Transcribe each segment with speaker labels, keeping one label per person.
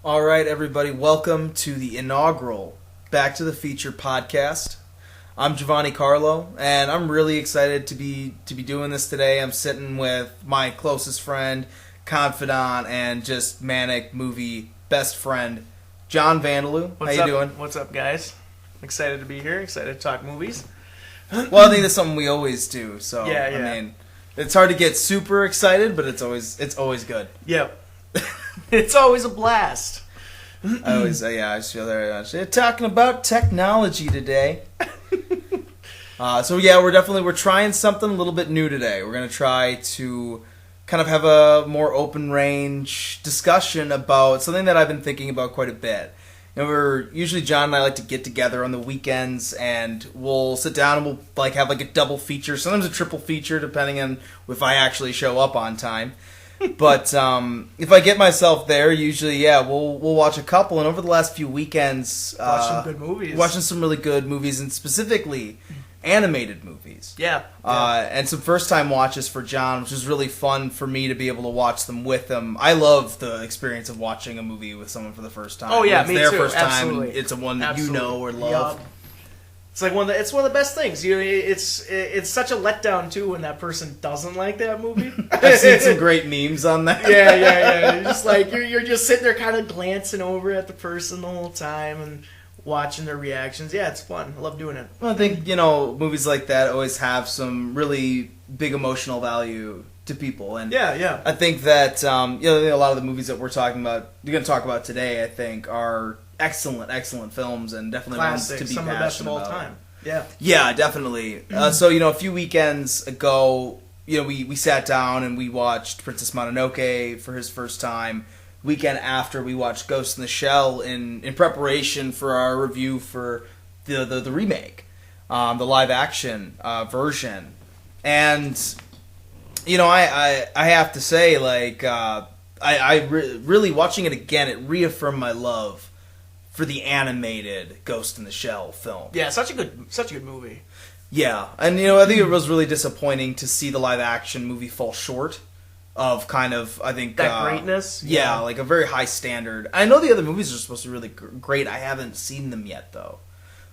Speaker 1: All right, everybody, welcome to the inaugural Back to the Feature podcast. I'm Giovanni Carlo, and I'm really excited to be doing this today. I'm sitting with my closest friend, confidant, and just manic movie best friend, John Vandaloo. How you doing?
Speaker 2: What's up, guys? Excited to be here. Excited to talk movies.
Speaker 1: Well, I think that's something we always do. So
Speaker 2: yeah.
Speaker 1: I mean, it's hard to get super excited, but it's always good.
Speaker 2: Yep. It's always a blast.
Speaker 1: I just feel very much. They're talking about technology today. We're trying something a little bit new today. We're going to try to kind of have a more open range discussion about something that I've been thinking about quite a bit. You know, usually John and I like to get together on the weekends and we'll sit down and we'll have a double feature, sometimes a triple feature depending on if I actually show up on time. But if I get myself there, usually, we'll watch a couple. And over the last few weekends,
Speaker 2: watching good movies,
Speaker 1: watching some really good movies, and specifically animated movies.
Speaker 2: Yeah.
Speaker 1: And some first-time watches for John, which was really fun for me to be able to watch them with him. I love the experience of watching a movie with someone for the first time.
Speaker 2: Oh yeah,
Speaker 1: it's
Speaker 2: me
Speaker 1: their
Speaker 2: too.
Speaker 1: first
Speaker 2: Absolutely.
Speaker 1: time. It's a one that you know or love.
Speaker 2: Yep. It's like one of the best things. It's such a letdown too when that person doesn't like that movie.
Speaker 1: I've seen some great memes on that.
Speaker 2: Yeah. You're just like you're just sitting there, kind of glancing over at the person the whole time and watching their reactions. Yeah, it's fun. I love doing it.
Speaker 1: Well, I think movies like that always have some really big emotional value to people, and
Speaker 2: yeah.
Speaker 1: I think that a lot of the movies that we're going to talk about today, I think, are excellent films and definitely
Speaker 2: classic,
Speaker 1: ones to be
Speaker 2: some of the best of all
Speaker 1: about.
Speaker 2: time. Yeah.
Speaker 1: Yeah, definitely. So, a few weekends ago, we sat down and we watched Princess Mononoke for his first time. Weekend after, we watched Ghost in the Shell in preparation for our review for the remake, the live action version. And I have to say, really watching it again, it reaffirmed my love for the animated Ghost in the Shell film.
Speaker 2: Yeah, such a good movie.
Speaker 1: Yeah, and I think it was really disappointing to see the live action movie fall short of
Speaker 2: that greatness.
Speaker 1: Yeah, like a very high standard. I know the other movies are supposed to be really great. I haven't seen them yet though.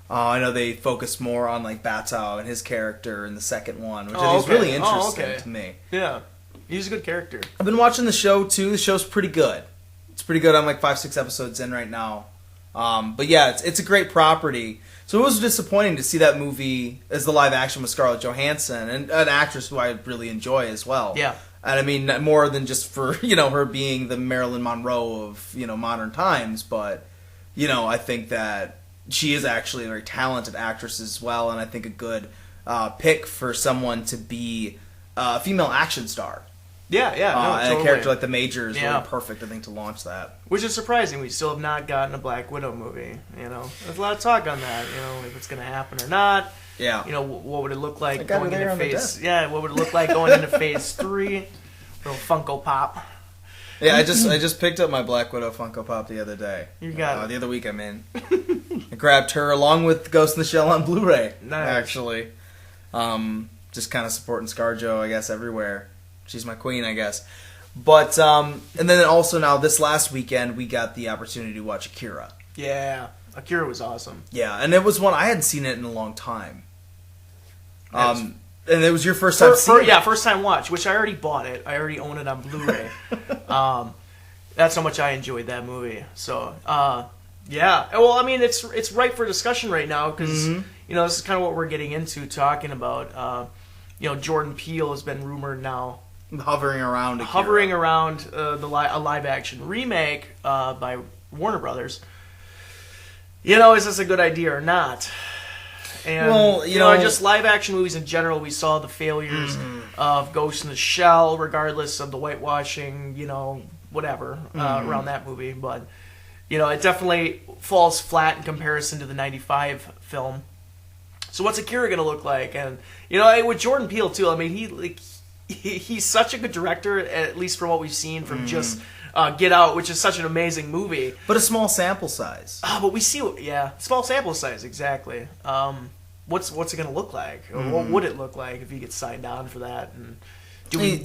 Speaker 1: I know they focus more on Batou and his character in the second one, which I think is really interesting to me.
Speaker 2: Yeah, he's a good character.
Speaker 1: I've been watching the show too. The show's pretty good. It's pretty good. I'm 5-6 episodes in right now. But yeah, it's a great property. So it was disappointing to see that movie as the live action with Scarlett Johansson, and an actress who I really enjoy as well.
Speaker 2: Yeah.
Speaker 1: And I mean, more than just for, her being the Marilyn Monroe of, modern times, but, I think that she is actually a very talented actress as well, and I think a good pick for someone to be a female action star.
Speaker 2: Yeah,
Speaker 1: and
Speaker 2: totally.
Speaker 1: a character like the Major is really perfect, I think, to launch that.
Speaker 2: Which is surprising. We still have not gotten a Black Widow movie. There's a lot of talk on that. If it's going to happen or not.
Speaker 1: Yeah.
Speaker 2: What would it look like
Speaker 1: going into
Speaker 2: phase? Yeah, what would it look like going into phase 3? Little Funko Pop.
Speaker 1: Yeah, I just picked up my Black Widow Funko Pop the other day.
Speaker 2: You got it.
Speaker 1: The other week, I mean. I grabbed her along with Ghost in the Shell on Blu-ray.
Speaker 2: Nice.
Speaker 1: Actually, just kind of supporting ScarJo, I guess, everywhere. She's my queen, I guess. But, and then also now this last weekend, we got the opportunity to watch Akira.
Speaker 2: Yeah, Akira was awesome.
Speaker 1: Yeah, and it was one, I hadn't seen it in a long time. And it was your first time seeing it?
Speaker 2: Yeah, first time watch, which I already bought it. I already own it on Blu-ray. That's how much I enjoyed that movie. So, yeah. Well, I mean, it's ripe for discussion right now, because, this is kind of what we're getting into, talking about, Jordan Peele has been rumored now.
Speaker 1: Hovering around a
Speaker 2: live action remake by Warner Brothers. Is this a good idea or not? And just live action movies in general, we saw the failures of Ghost in the Shell, regardless of the whitewashing, whatever around that movie. But it definitely falls flat in comparison to the '95 film. So what's Akira going to look like? And with Jordan Peele too. I mean, he's such a good director, at least from what we've seen from just Get Out, which is such an amazing movie.
Speaker 1: But a small sample size.
Speaker 2: But we see, small sample size, exactly. What's it going to look like? Or what would it look like if he gets signed on for that and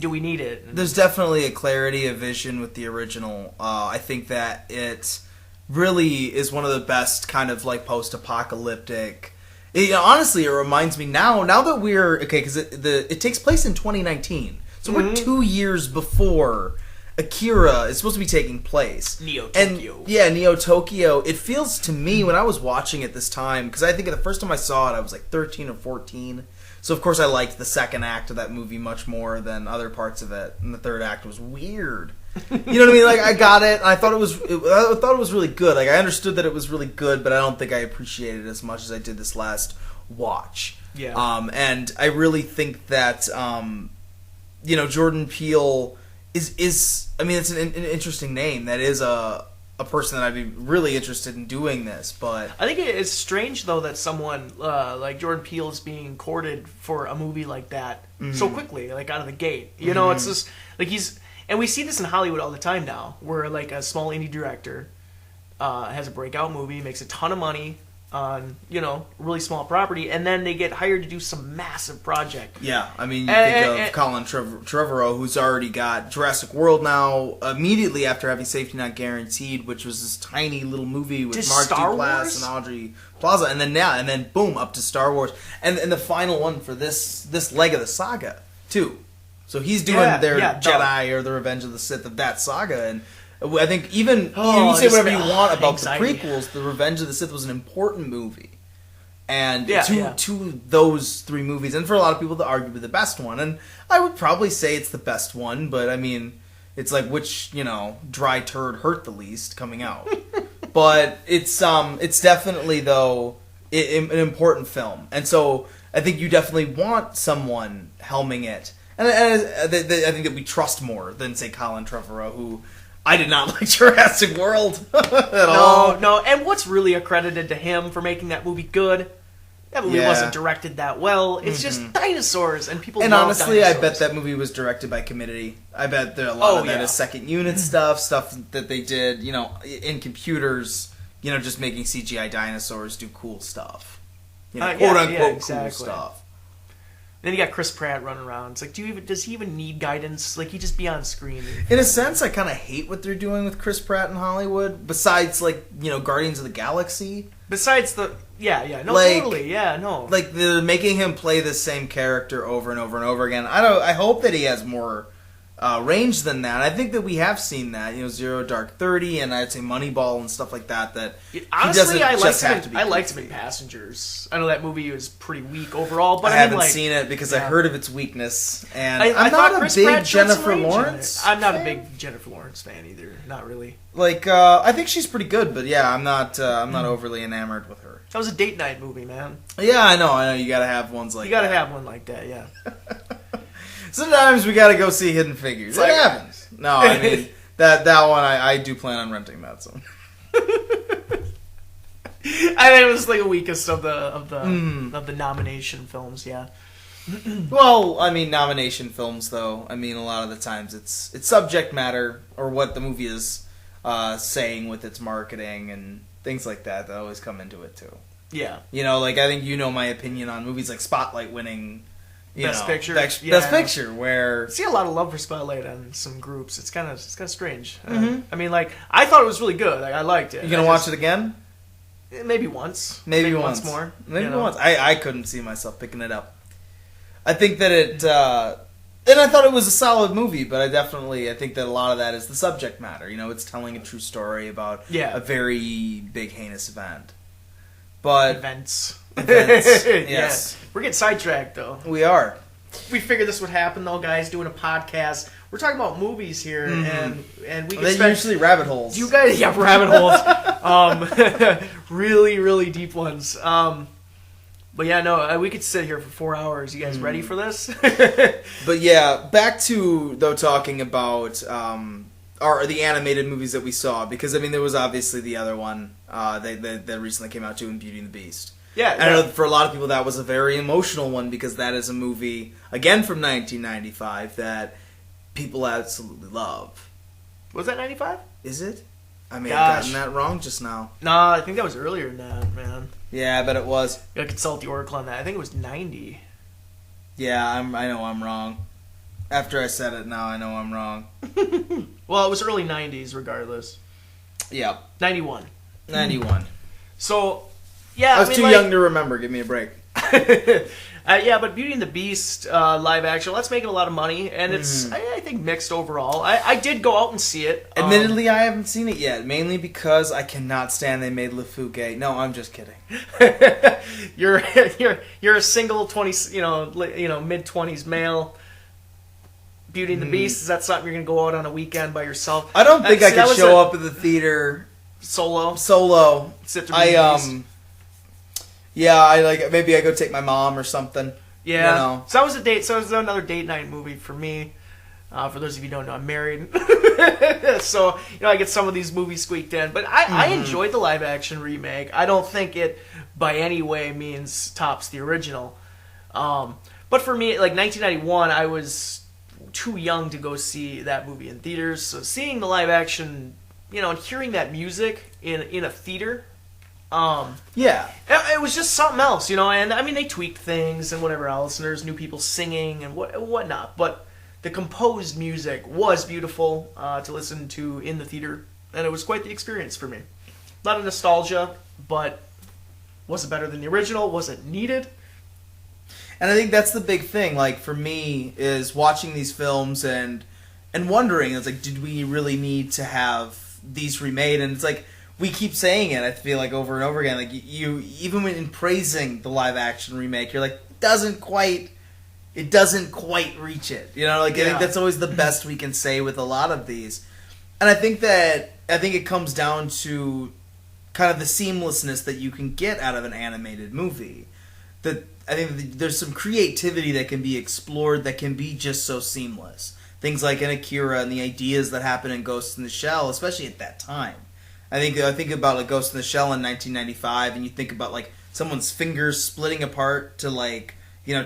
Speaker 2: Do we need it?
Speaker 1: There's definitely a clarity of vision with the original. I think that it really is one of the best kind of like post-apocalyptic. Honestly, it reminds me now that we're okay because it takes place in 2019, so we're 2 years before Akira is supposed to be taking place.
Speaker 2: Neo Tokyo.
Speaker 1: And yeah, Neo Tokyo. It feels to me when I was watching it this time, because I think the first time I saw it, I was like 13 or 14. So of course I liked the second act of that movie much more than other parts of it, and the third act was weird. You know what I mean? Like I got it, and I thought it was really good. Like I understood that it was really good, but I don't think I appreciated it as much as I did this last watch.
Speaker 2: Yeah.
Speaker 1: And I really think that Jordan Peele is I mean, it's an interesting name. That is a person that I'd be really interested in doing this, but
Speaker 2: I think it's strange though that someone like Jordan Peele is being courted for a movie like that so quickly, like out of the gate. You know, it's just like and we see this in Hollywood all the time now, where like a small indie director has a breakout movie, makes a ton of money on really small property, and then they get hired to do some massive project.
Speaker 1: Yeah, I mean, you think of Colin Trevorrow, who's already got Jurassic World now, immediately after having Safety Not Guaranteed, which was this tiny little movie with Mark Duplass and Audrey Plaza, and then boom, up to Star Wars, and the final one for this leg of the saga too. So he's doing their Jedi or the Revenge of the Sith of that saga, and I think even you say whatever you want about the prequels, the Revenge of the Sith was an important movie. And to those three movies, and for a lot of people, the arguably the best one. And I would probably say it's the best one, but I mean, it's like which, dry turd hurt the least coming out. But it's definitely, though, an important film. And so I think you definitely want someone helming it. And I think that we trust more than, say, Colin Trevorrow, who I did not like Jurassic World at all.
Speaker 2: No, and what's really accredited to him for making that movie good? That movie wasn't directed that well. It's just dinosaurs, and people love
Speaker 1: honestly,
Speaker 2: dinosaurs.
Speaker 1: I bet that movie was directed by Committee. I bet there a lot of that is second unit stuff that they did, in computers, just making CGI dinosaurs do cool stuff. Quote-unquote cool stuff.
Speaker 2: Then you got Chris Pratt running around. It's like, does he even need guidance? Like, he just be on screen.
Speaker 1: In a sense, I kind of hate what they're doing with Chris Pratt in Hollywood. Besides, Guardians of the Galaxy.
Speaker 2: Besides totally, no.
Speaker 1: Like they're making him play the same character over and over and over again. I hope that he has more range than that. I think that we have seen that, Zero Dark 30, and I'd say Moneyball and stuff like that.
Speaker 2: Honestly, I liked him in Passengers. I know that movie was pretty weak overall, but
Speaker 1: I haven't seen it because I heard of its weakness, and I'm
Speaker 2: not
Speaker 1: a big Jennifer Lawrence.
Speaker 2: I'm not a big Jennifer Lawrence fan either. Not really.
Speaker 1: I think she's pretty good, but yeah, I'm not overly enamored with her.
Speaker 2: That was a date night movie, man.
Speaker 1: Yeah, I know. You gotta have ones like that.
Speaker 2: You gotta have one like that, yeah.
Speaker 1: Sometimes we gotta go see Hidden Figures. It happens. No, I mean that one. I do plan on renting that soon.
Speaker 2: I think it was like the weakest of the nomination films. Yeah.
Speaker 1: Well, I mean, nomination films, though. I mean, a lot of the times it's subject matter or what the movie is saying with its marketing and things like that always come into it too.
Speaker 2: Yeah.
Speaker 1: I think my opinion on movies like Spotlight winning.
Speaker 2: Best Picture.
Speaker 1: Best Picture, where
Speaker 2: I see a lot of love for Spotlight on some groups. It's kind of strange. I mean, I thought it was really good. I liked it.
Speaker 1: You gonna watch it again?
Speaker 2: Maybe once.
Speaker 1: Maybe once
Speaker 2: more.
Speaker 1: Maybe once. I couldn't see myself picking it up. I think that it, and I thought it was a solid movie, but I think that a lot of that is the subject matter. It's telling a true story about a very big, heinous event. But
Speaker 2: Events.
Speaker 1: Yes.
Speaker 2: Yeah. We're getting sidetracked, though.
Speaker 1: We are.
Speaker 2: We figured this would happen, though, guys, doing a podcast. We're talking about movies here, and we can
Speaker 1: They're usually rabbit holes.
Speaker 2: You guys, rabbit holes. Really, really deep ones. But yeah, no, we could sit here for 4 hours. You guys ready for this?
Speaker 1: But yeah, back to, though, talking about the animated movies that we saw, because, I mean, there was obviously the other one that recently came out, too, in Beauty and the Beast.
Speaker 2: Yeah.
Speaker 1: I know for a lot of people that was a very emotional one, because that is a movie, again from 1995, that people absolutely love.
Speaker 2: Was that 95?
Speaker 1: Is it? I may have gotten that wrong just now.
Speaker 2: No, I think that was earlier than that, man.
Speaker 1: Yeah, I bet it was.
Speaker 2: You gotta consult the Oracle on that. I think it was 90.
Speaker 1: Yeah, I know I'm wrong. After I said it, now I know I'm wrong.
Speaker 2: Well, it was early 90s, regardless.
Speaker 1: Yeah.
Speaker 2: 91.
Speaker 1: 91.
Speaker 2: So, yeah.
Speaker 1: I was too young to remember. Give me a break.
Speaker 2: Yeah, but Beauty and the Beast live action, that's making a lot of money, and it's, I think, mixed overall. I did go out and see it.
Speaker 1: Admittedly, I haven't seen it yet, mainly because I cannot stand they made LeFou gay. No, I'm just kidding.
Speaker 2: You're a single 20, mid-20s male. Beauty and the Beast, is that something you're going to go out on a weekend by yourself?
Speaker 1: I don't think I could show up at the theater
Speaker 2: solo.
Speaker 1: Sit through movies. Yeah, maybe I go take my mom or something.
Speaker 2: Yeah. You know. So that was a date. So it was another date night movie for me. For those of you who don't know, I'm married. So, I get some of these movies squeaked in. But I enjoyed the live action remake. I don't think it by any way means tops the original. But for me, 1991, I was too young to go see that movie in theaters. So seeing the live action, and hearing that music in a theater, it was just something else, and I mean they tweaked things and whatever else, and there's new people singing and whatnot, but the composed music was beautiful to listen to in the theater, and it was quite the experience for me. A lot of nostalgia, but was it better than the original? Was it needed?
Speaker 1: And I think that's the big thing, for me, is watching these films and wondering, it's did we really need to have these remade? And it's we keep saying it, I feel over and over again. You, even when in praising the live action remake, you're it doesn't quite reach it. I think that's always the best we can say with a lot of these. And I think it comes down to kind of the seamlessness that you can get out of an animated movie. That I think there's some creativity that can be explored that can be just so seamless. Things like in Akira and the ideas that happen in Ghost in the Shell, especially at that time. I think about Ghost in the Shell in 1995, and you think about someone's fingers splitting apart to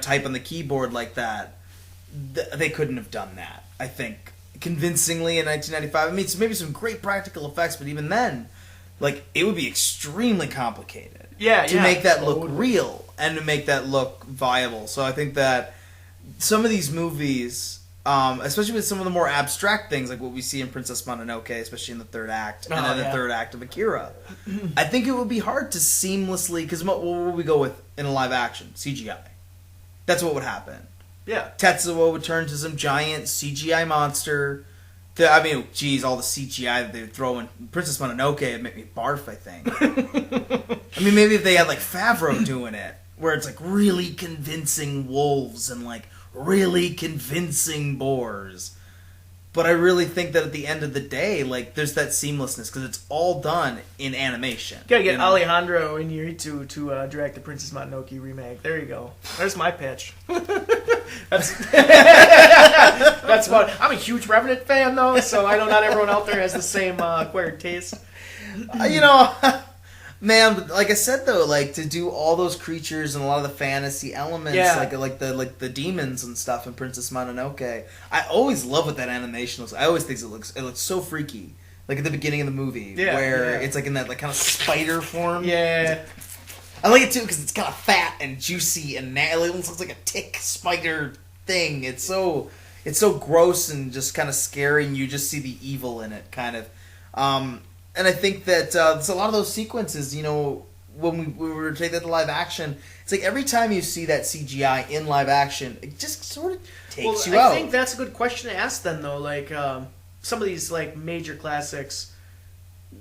Speaker 1: type on the keyboard like that. They couldn't have done that, I think, convincingly in 1995. I mean, it's maybe some great practical effects, but even then, it would be extremely complicated to make that look real and to make that look viable. So I think that some of these movies, especially with some of the more abstract things like what we see in Princess Mononoke, especially in the third act, and then the third act of Akira, I think it would be hard to seamlessly, because what would we go with in a live action? CGI. That's what would happen.
Speaker 2: Yeah.
Speaker 1: Tetsuo would turn to some giant CGI monster. All the CGI that they would throw in Princess Mononoke would make me barf, I think. I mean, maybe if they had Favreau doing it, where it's really convincing wolves and really convincing boars. But I really think that at the end of the day, there's that seamlessness because it's all done in animation.
Speaker 2: You gotta get Alejandro Iñárritu to direct the Princess Mononoke remake. There you go. There's my pitch. That's what I'm a huge Revenant fan though, so I know not everyone out there has the same acquired taste.
Speaker 1: Man, but like I said though, to do all those creatures and a lot of the fantasy elements, like the demons and stuff in Princess Mononoke, I always love what that animation looks. I always think it looks so freaky. At the beginning of the movie, it's in that kind of spider form.
Speaker 2: Yeah,
Speaker 1: I like it too because it's kind of fat and juicy and it looks like a tick spider thing. It's so gross and just kind of scary, and you just see the evil in it, kind of. And I think that there's a lot of those sequences, when we were to take that to live action, it's every time you see that CGI in live action, it just sort of takes you out.
Speaker 2: I think that's a good question to ask then, though. Some of these, major classics,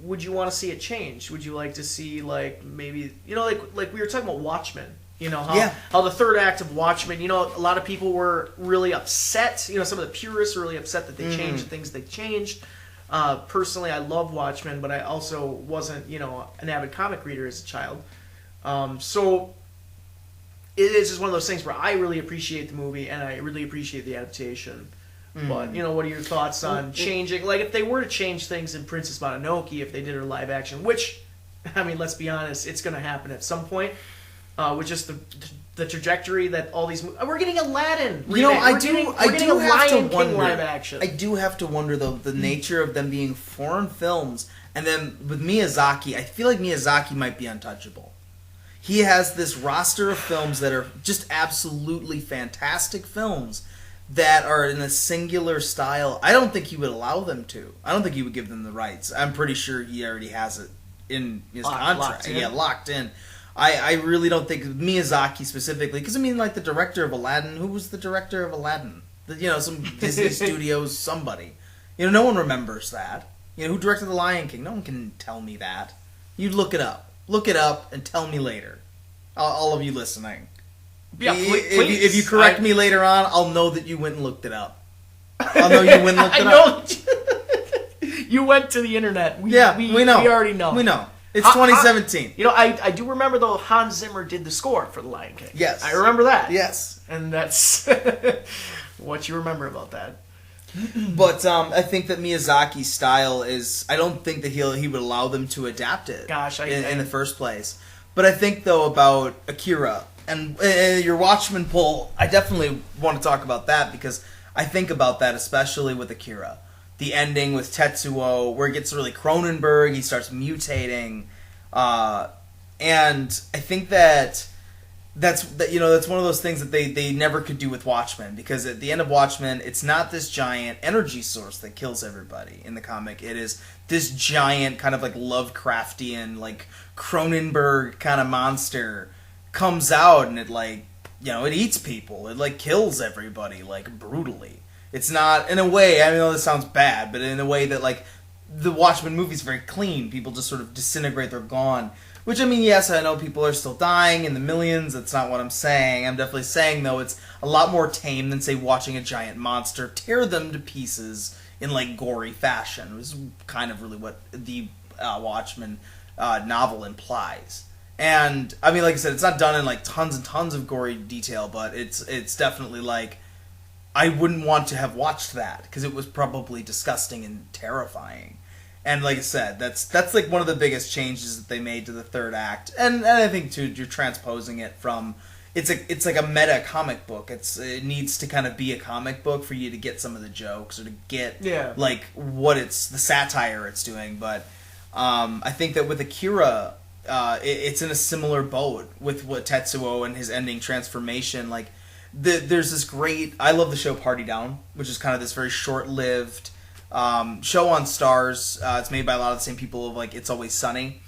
Speaker 2: would you want to see it change? Would you like to see, maybe, like we were talking about Watchmen, how the third act of Watchmen, a lot of people were really upset, some of the purists were really upset that they changed the things they changed. Personally, I love Watchmen, but I also wasn't, an avid comic reader as a child. So it is just one of those things where I really appreciate the movie and I really appreciate the adaptation. But, what are your thoughts on changing? If they were to change things in Princess Mononoke, if they did her live action, which, I mean, let's be honest, it's going to happen at some point, with just the trajectory that all these we're getting Aladdin.
Speaker 1: I do have to wonder.
Speaker 2: Live action.
Speaker 1: I do have to wonder though the nature of them being foreign films, and then with Miyazaki, I feel like Miyazaki might be untouchable. He has this roster of films that are just absolutely fantastic films that are in a singular style, I don't think he would allow them to. I don't think he would give them the rights. I'm pretty sure he already has it in his contract. Locked in. I really don't think Miyazaki specifically, because I mean, like the director of Aladdin. Who was the director of Aladdin? Some Disney Studios somebody. No one remembers that. Who directed The Lion King? No one can tell me that. You look it up. Look it up and tell me later. All of you listening.
Speaker 2: Yeah, please.
Speaker 1: If you correct me later on, I'll know that you went and looked it up. I'll know you went and looked it up.
Speaker 2: You went to the internet. We
Speaker 1: know.
Speaker 2: We already know.
Speaker 1: We know. It's 2017.
Speaker 2: I do remember, though, Hans Zimmer did the score for The Lion King.
Speaker 1: Yes.
Speaker 2: I remember that.
Speaker 1: Yes.
Speaker 2: And that's what you remember about that.
Speaker 1: But I think that Miyazaki's style is... I don't think that he would allow them to adapt it in the first place. But I think, though, about Akira... And your Watchmen poll, I definitely want to talk about that because I think about that, especially with Akira. The ending with Tetsuo, where it gets really Cronenberg, he starts mutating. And I think that's one of those things that they never could do with Watchmen, because at the end of Watchmen, it's not this giant energy source that kills everybody in the comic. It is this giant kind of like Lovecraftian, like Cronenberg kind of monster comes out and it it eats people. It kills everybody brutally. It's not, in a way, I know this sounds bad, but in a way that the Watchmen movie is very clean. People just sort of disintegrate, they're gone. Which, I mean, yes, I know people are still dying in the millions. That's not what I'm saying. I'm definitely saying, though, it's a lot more tame than, say, watching a giant monster tear them to pieces in, gory fashion. It was kind of really what the Watchmen novel implies. And, I mean, like I said, it's not done in, tons and tons of gory detail, but it's definitely, I wouldn't want to have watched that, because it was probably disgusting and terrifying. And like I said, that's one of the biggest changes that they made to the third act. And I think, too, you're transposing it from... It's like a meta comic book. It needs to kind of be a comic book for you to get some of the jokes, or to get, what the satire it's doing. But I think that with Akira... it's in a similar boat with what Tetsuo and his ending transformation. There's this great... I love the show Party Down, which is kind of this very short-lived show on Starz. It's made by a lot of the same people of It's Always Sunny.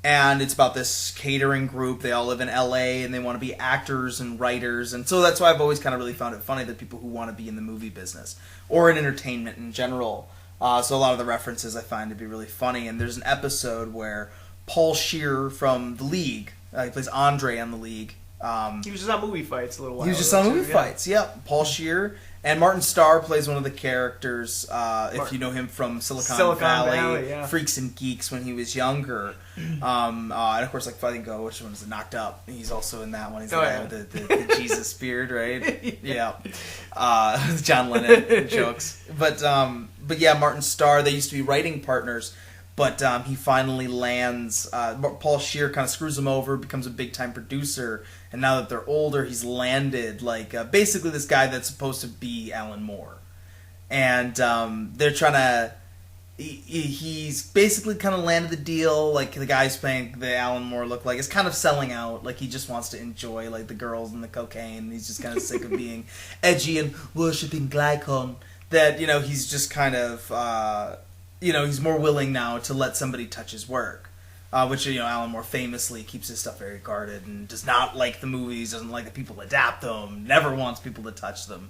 Speaker 1: And it's about this catering group. They all live in LA and they want to be actors and writers. And so that's why I've always kind of really found it funny that people who want to be in the movie business or in entertainment in general. So a lot of the references I find to be really funny. And there's an episode where Paul Scheer from The League, he plays Andre on The League.
Speaker 2: He was just on Movie Fights a little while ago.
Speaker 1: He was just on Movie Fights, yep. Paul Scheer. And Martin Starr plays one of the characters, if you know him from Silicon Valley, yeah. Freaks and Geeks when he was younger. And of course, which one is it? Knocked Up. He's also in that one. He's the guy with the Jesus beard, right? Yeah. John Lennon jokes. But yeah, Martin Starr, they used to be writing partners. But he finally lands... Paul Scheer kind of screws him over, becomes a big-time producer, and now that they're older, he's landed basically this guy that's supposed to be Alan Moore. And they're trying to... He's basically kind of landed the deal, the guy's playing the Alan Moore look is kind of selling out, he just wants to enjoy, the girls and the cocaine, he's just kind of sick of being edgy and worshipping Glycon, that, he's just kind of... he's more willing now to let somebody touch his work. Which, Alan Moore famously keeps his stuff very guarded and does not like the movies, doesn't like that people adapt them, never wants people to touch them.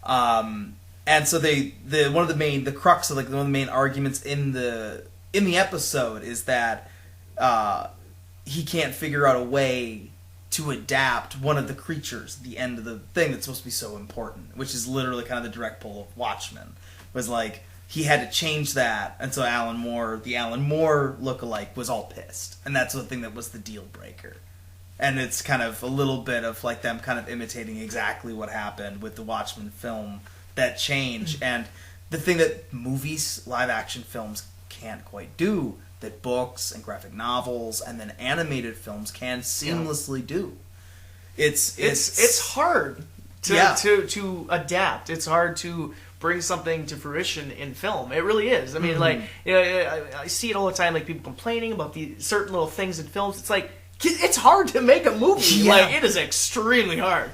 Speaker 1: And so one of the main arguments in the episode is that he can't figure out a way to adapt one of the creatures at the end of the thing that's supposed to be so important, which is literally kind of the direct pull of Watchmen. Was he had to change that, and so the Alan Moore lookalike was all pissed. And that's the thing that was the deal breaker. And it's kind of a little bit of them kind of imitating exactly what happened with the Watchmen film, that change. And the thing that movies, live action films can't quite do, that books and graphic novels and then animated films can seamlessly do. It's hard
Speaker 2: to adapt. It's hard to bring something to fruition in film. It really is. I mean, I see it all the time, people complaining about the certain little things in films. It's it's hard to make a movie.
Speaker 1: Yeah.
Speaker 2: It is extremely hard.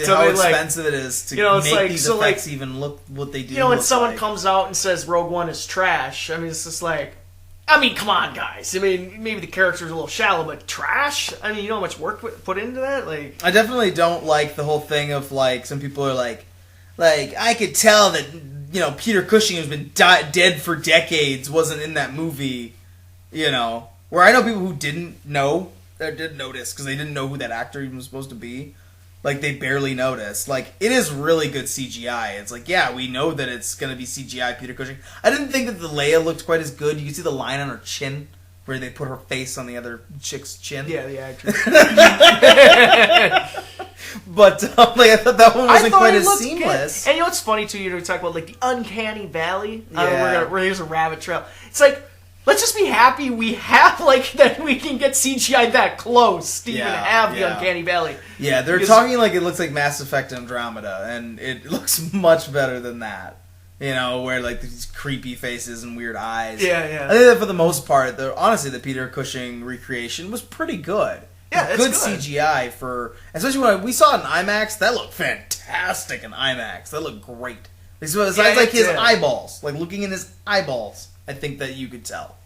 Speaker 1: how expensive it is to make these effects even look what they do.
Speaker 2: You know, when someone comes out and says Rogue One is trash, I mean, it's just like, I mean, come on, guys. I mean, maybe the character's a little shallow, but trash? I mean, you know how much work put into that? Like,
Speaker 1: I definitely don't like the whole thing of, like, some people are like, I could tell that, you know, Peter Cushing, who's been dead for decades, wasn't in that movie, you know. Where I know people who didn't know, or didn't notice, because they didn't know who that actor even was supposed to be. Like, they barely noticed. Like, it is really good CGI. It's like, yeah, we know that it's going to be CGI Peter Cushing. I didn't think that the Leia looked quite as good. You can see the line on her chin, where they put her face on the other chick's chin.
Speaker 2: Yeah, the actress.
Speaker 1: But, like, I thought that one wasn't quite as seamless.
Speaker 2: Good. And you know what's funny, too? You talk about, like, the uncanny valley. Where there's a rabbit trail. It's like, let's just be happy we have, like, that we can get CGI that close to even have the Uncanny Valley.
Speaker 1: Yeah, they're talking like it looks like Mass Effect Andromeda, and it looks much better than that. You know, where, like, these creepy faces and weird eyes.
Speaker 2: Yeah.
Speaker 1: I think that for the most part, honestly, the Peter Cushing recreation was pretty good.
Speaker 2: Yeah, it's good.
Speaker 1: CGI for... Especially when we saw it in IMAX, that looked fantastic in IMAX. That looked great. Besides, like, his eyeballs. Like, looking in his eyeballs, I think that you could tell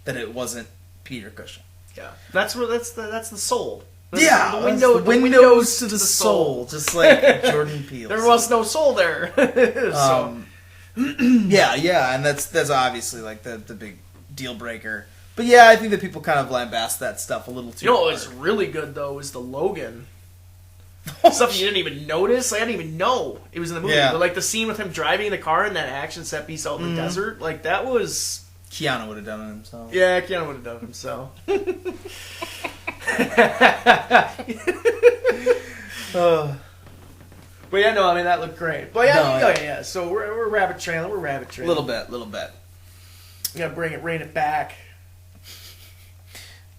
Speaker 1: that it wasn't Peter Cushing.
Speaker 2: Yeah, that's the soul.
Speaker 1: The windows to the soul, just like Jordan Peele.
Speaker 2: There was no soul there.
Speaker 1: Yeah, and that's obviously like the big deal breaker. But yeah, I think that people kind of lambast that stuff a little too.
Speaker 2: You know what's really good though is the Logan. Stuff you didn't even notice. I didn't even know it was in the movie.
Speaker 1: Yeah.
Speaker 2: But like the scene with him driving in the car and that action set piece out in the desert, like that was.
Speaker 1: Keanu would have done it himself.
Speaker 2: Yeah, Keanu would have done it himself. But yeah, no, I mean that looked great. But yeah. So we're rabbit trailing. We're rabbit trailing.
Speaker 1: Little bit.
Speaker 2: You gotta rein it back.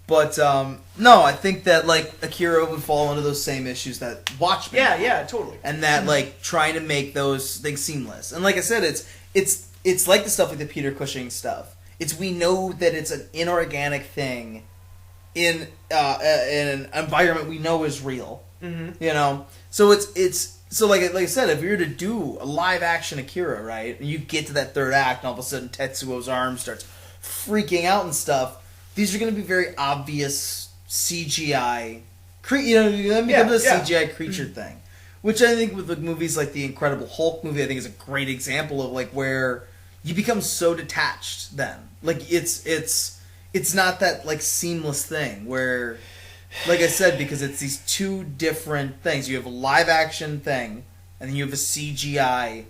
Speaker 1: But no, I think that like Akira would fall into those same issues that Watchmen.
Speaker 2: Yeah, totally.
Speaker 1: And that like trying to make those things seamless. And like I said, it's like the stuff like the Peter Cushing stuff. We know that it's an inorganic thing in an environment we know is real. Mm-hmm. You know, so so like I said, if you were to do a live action Akira, right, and you get to that third act, and all of a sudden Tetsuo's arm starts freaking out and stuff, these are going to be very obvious CGI. CGI creature thing, which I think with the movies like the Incredible Hulk movie, I think is a great example of like where. You become so detached then. Like, it's not that, like, seamless thing where, like I said, because it's these two different things. You have a live-action thing, and then you have a CGI,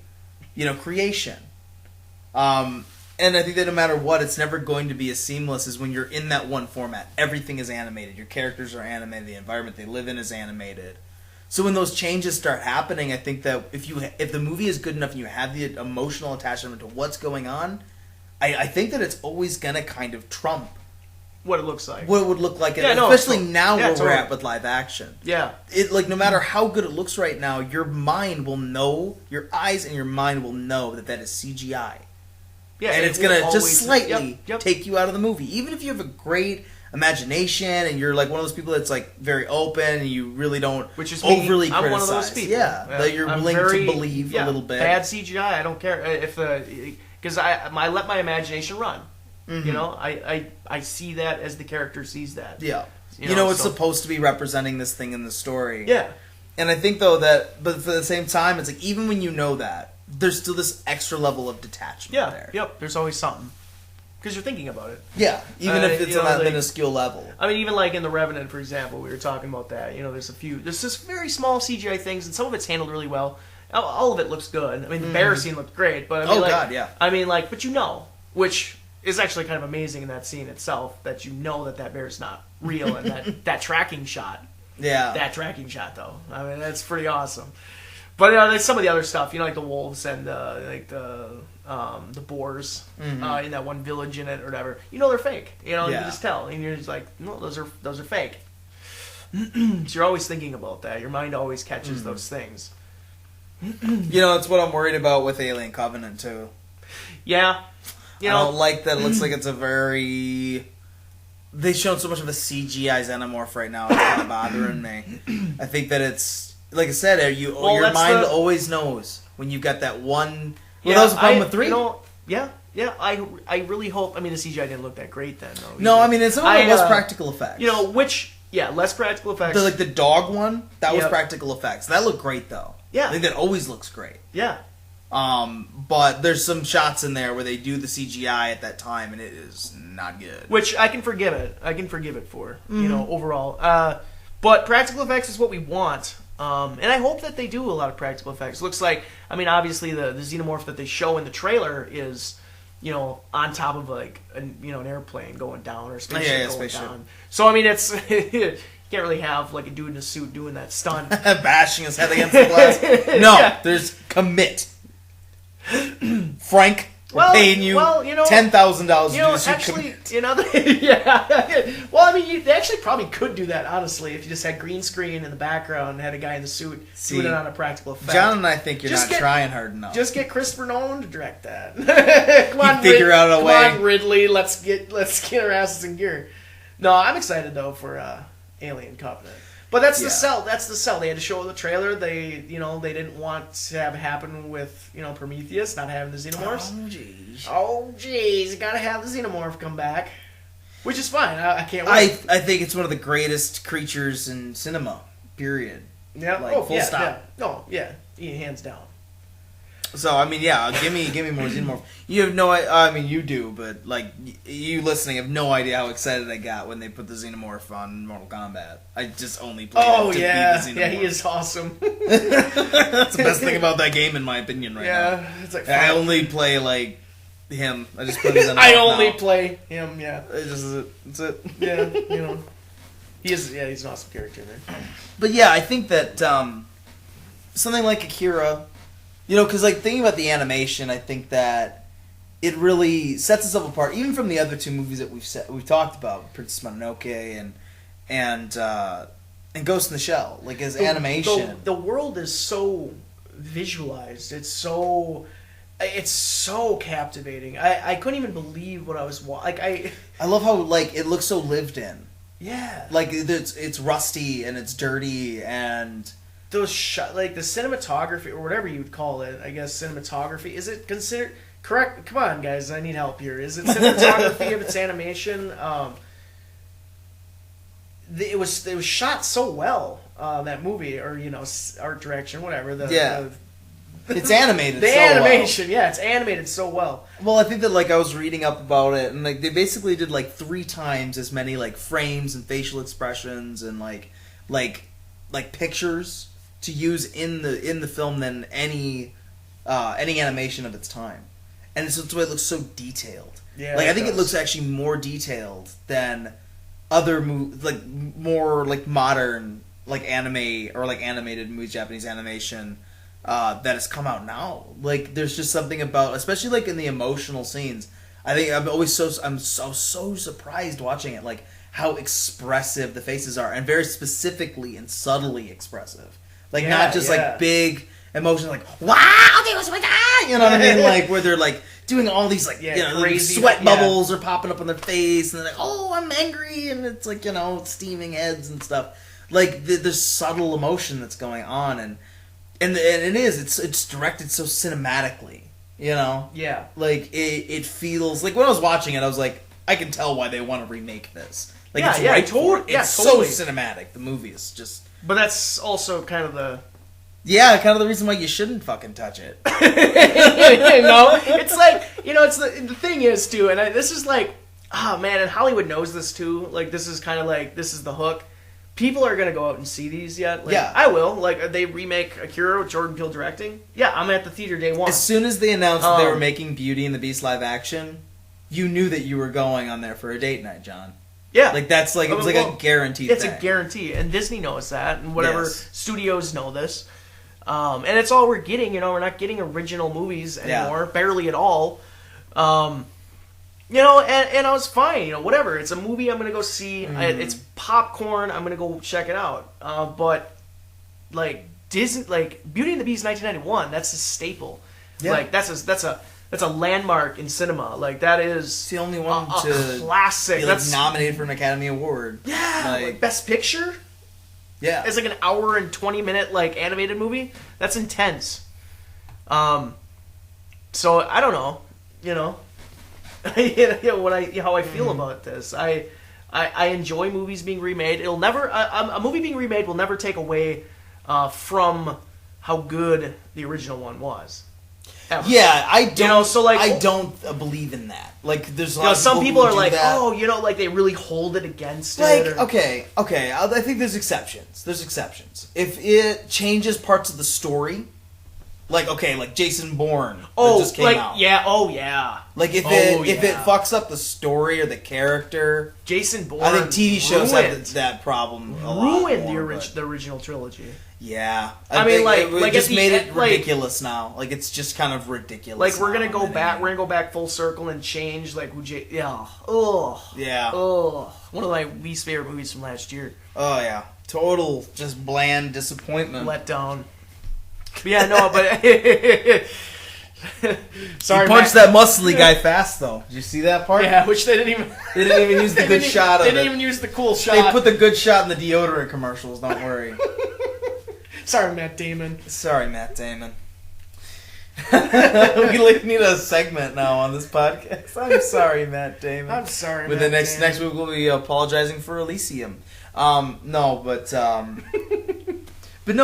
Speaker 1: creation. And I think that no matter what, it's never going to be as seamless as when you're in that one format. Everything is animated. Your characters are animated. The environment they live in is animated. So when those changes start happening, I think that if the movie is good enough and you have the emotional attachment to what's going on, I think that it's always going to kind of trump
Speaker 2: what it looks like.
Speaker 1: What it would look like, especially now where we're at with live action.
Speaker 2: Yeah.
Speaker 1: No matter how good it looks right now, your mind will know, your eyes and your mind will know that is CGI. Yeah, and it's going to just slightly take you out of the movie. Even if you have a great imagination and you're like one of those people that's like very open and you really don't overly criticize.
Speaker 2: I'm one of those people.
Speaker 1: Yeah, that you're willing to believe a little bit.
Speaker 2: Bad CGI, I don't care because I let my imagination run. Mm-hmm. You know, I see that as the character sees that.
Speaker 1: Yeah, it's supposed to be representing this thing in the story.
Speaker 2: Yeah,
Speaker 1: and I think though but for the same time, it's like even when you know that, there's still this extra level of detachment there.
Speaker 2: Yep, there's always something. Because you're thinking about it.
Speaker 1: Yeah, even if it's on that minuscule level.
Speaker 2: I mean, even like in The Revenant, for example, we were talking about that. There's just very small CGI things, and some of it's handled really well. All of it looks good. I mean, the bear scene looked great, but I mean,
Speaker 1: God, yeah.
Speaker 2: I mean, like, but which is actually kind of amazing in that scene itself, that you know that bear's not real, and that tracking shot.
Speaker 1: Yeah.
Speaker 2: That tracking shot, though. I mean, that's pretty awesome. But there's some of the other stuff, like the wolves and the boars in that one village in it or whatever. They're fake. You can just tell, and you're just like, no, those are fake. So you're always thinking about that. Your mind always catches those things.
Speaker 1: That's what I'm worried about with Alien Covenant too.
Speaker 2: Yeah,
Speaker 1: I don't like that. It looks like it's a very. They've shown so much of a CGI xenomorph right now. It's kind of bothering me. I think that it's like I said, your mind always knows when you've got that one. Well, that was the problem with 3.
Speaker 2: Yeah. I really hope. I mean, the CGI didn't look that great then, though.
Speaker 1: No, I mean, some of it was practical effects.
Speaker 2: Less practical effects.
Speaker 1: Like the dog one, that was practical effects. That looked great, though. Yeah. I think that always looks great.
Speaker 2: Yeah.
Speaker 1: But there's some shots in there where they do the CGI at that time, and it is not good.
Speaker 2: Which I can forgive it. For, overall. But practical effects is what we want. And I hope that they do a lot of practical effects. Looks like, I mean, obviously the xenomorph that they show in the trailer is, on top of like an airplane going down or a spaceship going down. So I mean, it's you can't really have like a dude in a suit doing that stunt,
Speaker 1: bashing his head against the glass. No, there's commit. Frank, we're paying you $10,000 to do this.
Speaker 2: Actually, yeah. Well, I mean, they actually probably could do that, honestly, if you just had green screen in the background and had a guy in the suit doing it on a practical effect.
Speaker 1: John and I think you're not trying hard enough.
Speaker 2: Just get Christopher Nolan to direct that. Come on, Ridley. Let's get our asses in gear. No, I'm excited though for Alien Covenant. But that's the sell. That's the sell. They had to show the trailer. They didn't want to have it happen with Prometheus not having the xenomorphs. Oh jeez, you gotta have the xenomorph come back, which is fine. I can't wait.
Speaker 1: I think it's one of the greatest creatures in cinema. Period.
Speaker 2: Yeah. Full stop. Yeah. Oh yeah, hands down.
Speaker 1: So I mean, give me more xenomorph. You have no. I mean, you do, but like you listening have no idea how excited I got when they put the xenomorph on Mortal Kombat. I just only played it to beat the xenomorph.
Speaker 2: Yeah, he is awesome.
Speaker 1: That's the best thing about that game, in my opinion, right now.
Speaker 2: Yeah, it's like
Speaker 1: I only play like him. I just put it in.
Speaker 2: I only play him. Yeah,
Speaker 1: that's it.
Speaker 2: Yeah, he's an awesome character there.
Speaker 1: But yeah, I think that something like Akira. Because like thinking about the animation, I think that it really sets itself apart, even from the other 2 movies that we've talked about, Princess Mononoke and Ghost in the Shell. Like as animation,
Speaker 2: the world is so visualized. It's so captivating. I couldn't even believe what I was watching.
Speaker 1: I love how like it looks so lived in.
Speaker 2: Yeah,
Speaker 1: like it's rusty and it's dirty and.
Speaker 2: Those like the cinematography or whatever you would call it, I guess cinematography. Is it considered correct? Come on, guys, I need help here. Is it cinematography of its animation? It was shot so well, that movie, or art direction, whatever.
Speaker 1: It's animated.
Speaker 2: The animation, well. It's animated so well.
Speaker 1: Well, I think that like I was reading up about it, and like they basically did like 3 times as many like frames and facial expressions and like pictures to use in the film than any animation of its time, and it's the way it looks so detailed. Yeah, like I think it looks actually more detailed than other more like modern like anime or like animated movies, Japanese animation that has come out now. Like there's just something about, especially like in the emotional scenes. I think I'm so surprised watching it, like how expressive the faces are, and very specifically and subtly expressive. Like not just like big emotions, like wow, they was you know what I mean? Like where they're like doing all these like crazy sweat bubbles are popping up on their face, and they're like, oh, I'm angry, and it's like steaming heads and stuff. Like there's subtle emotion that's going on, and it's directed so cinematically,
Speaker 2: Yeah.
Speaker 1: Like it feels like when I was watching it, I was like, I can tell why they want to remake this. Like it's totally. So cinematic. The movie is just.
Speaker 2: But that's also kind of the.
Speaker 1: Yeah, kind of the reason why you shouldn't fucking touch it.
Speaker 2: It's like it's the thing is too, and this is like, oh man, and Hollywood knows this too. Like this is kind of like this is the hook. People are gonna go out and see these yet. Like, I will. Like they remake Akira with Jordan Peele directing. Yeah, I'm at the theater day 1.
Speaker 1: As soon as they announced that they were making Beauty and the Beast live action, you knew that you were going on there for a date night, John.
Speaker 2: Yeah.
Speaker 1: Like that's like it was like a guaranteed
Speaker 2: thing. It's
Speaker 1: a
Speaker 2: guarantee, and Disney knows that, and whatever studios know this. And it's all we're getting, we're not getting original movies anymore, barely at all. And I was fine, whatever. It's a movie I'm going to go see. It's popcorn. I'm going to go check it out. But like Disney, like Beauty and the Beast 1991, that's a staple. Yeah. Like that's a landmark in cinema. Like that is
Speaker 1: it's the only one
Speaker 2: to classic.
Speaker 1: Be, like, nominated for an Academy Award.
Speaker 2: Yeah, like Best Picture.
Speaker 1: Yeah.
Speaker 2: It's like an hour and 20-minute like animated movie. That's intense. So I don't know, how I feel about this. I enjoy movies being remade. It'll never a movie being remade will never take away from how good the original one was. Ever.
Speaker 1: Yeah, I don't. I
Speaker 2: I
Speaker 1: don't believe in that. Like, there's a lot of
Speaker 2: some people are like,
Speaker 1: that.
Speaker 2: like they really hold it against
Speaker 1: like,
Speaker 2: it.
Speaker 1: Okay. I think there's exceptions. If it changes parts of the story, like Jason Bourne that just came out.
Speaker 2: Yeah, yeah.
Speaker 1: Like if it fucks up the story or the character,
Speaker 2: Jason Bourne.
Speaker 1: I think TV shows have that problem.
Speaker 2: Ruined the original trilogy.
Speaker 1: Yeah,
Speaker 2: I mean,
Speaker 1: it just made it ridiculous now. Like, it's just kind of ridiculous.
Speaker 2: Like, we're gonna go back. We're gonna go back full circle and change who yeah. One of my least favorite movies from last year.
Speaker 1: Oh yeah, total just bland disappointment.
Speaker 2: Let down. Yeah, no, but sorry.
Speaker 1: He punched that muscly guy fast though. Did you see that part?
Speaker 2: Yeah, which they didn't even.
Speaker 1: They didn't even use the good shot of it.
Speaker 2: They didn't even use the cool shot.
Speaker 1: They put the good shot in the deodorant commercials. Don't worry.
Speaker 2: Sorry, Matt Damon.
Speaker 1: We need a segment now on this podcast. I'm sorry, Matt Damon.
Speaker 2: I'm sorry.
Speaker 1: With
Speaker 2: Matt
Speaker 1: the
Speaker 2: Damon.
Speaker 1: next week we'll be apologizing for Elysium. No, but no,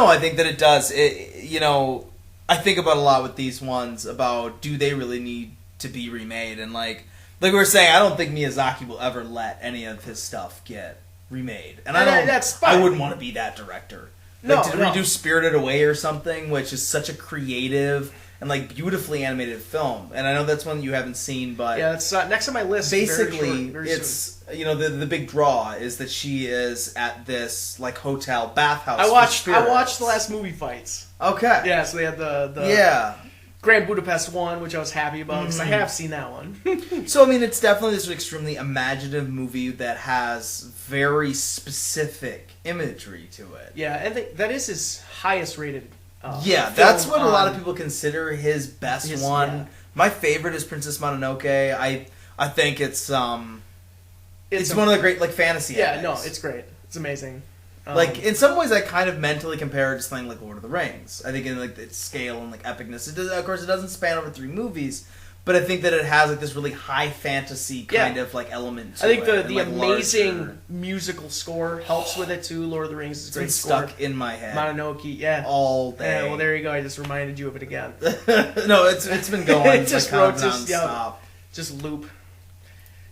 Speaker 1: I think that it does. I think about a lot with these ones about do they really need to be remade, and like we were saying, I don't think Miyazaki will ever let any of his stuff get remade, and
Speaker 2: that's fine.
Speaker 1: I wouldn't want to be that director. Like, to redo Spirited Away or something, which is such a creative and like beautifully animated film, and I know that's one you haven't seen, but
Speaker 2: yeah, it's next on my list.
Speaker 1: Basically,
Speaker 2: very
Speaker 1: it's soon. The big draw is that she is at this like hotel bathhouse.
Speaker 2: I watched the last movie fights.
Speaker 1: Okay.
Speaker 2: Yeah, so they had the Grand Budapest one, which I was happy about because I have seen that one.
Speaker 1: So I mean, it's definitely this extremely imaginative movie that has very specific imagery to it.
Speaker 2: Yeah, and that is his highest rated.
Speaker 1: That's what a lot of people consider his best one. Yeah. My favorite is Princess Mononoke. I think it's one of the great fantasy.
Speaker 2: Yeah,
Speaker 1: epics.
Speaker 2: no, it's great. It's amazing.
Speaker 1: In some ways, I kind of mentally compare it to something like Lord of the Rings. I think in its scale and epicness, of course, it doesn't span over 3 movies, but I think that it has this really high fantasy kind of element to it.
Speaker 2: I think the amazing musical score helps with it too. Lord of the Rings is a great score.
Speaker 1: Stuck in my head.
Speaker 2: Mononoke,
Speaker 1: all day.
Speaker 2: Yeah, well, there you go. I just reminded you of it again.
Speaker 1: No, it's been going
Speaker 2: just
Speaker 1: nonstop.
Speaker 2: Just loop.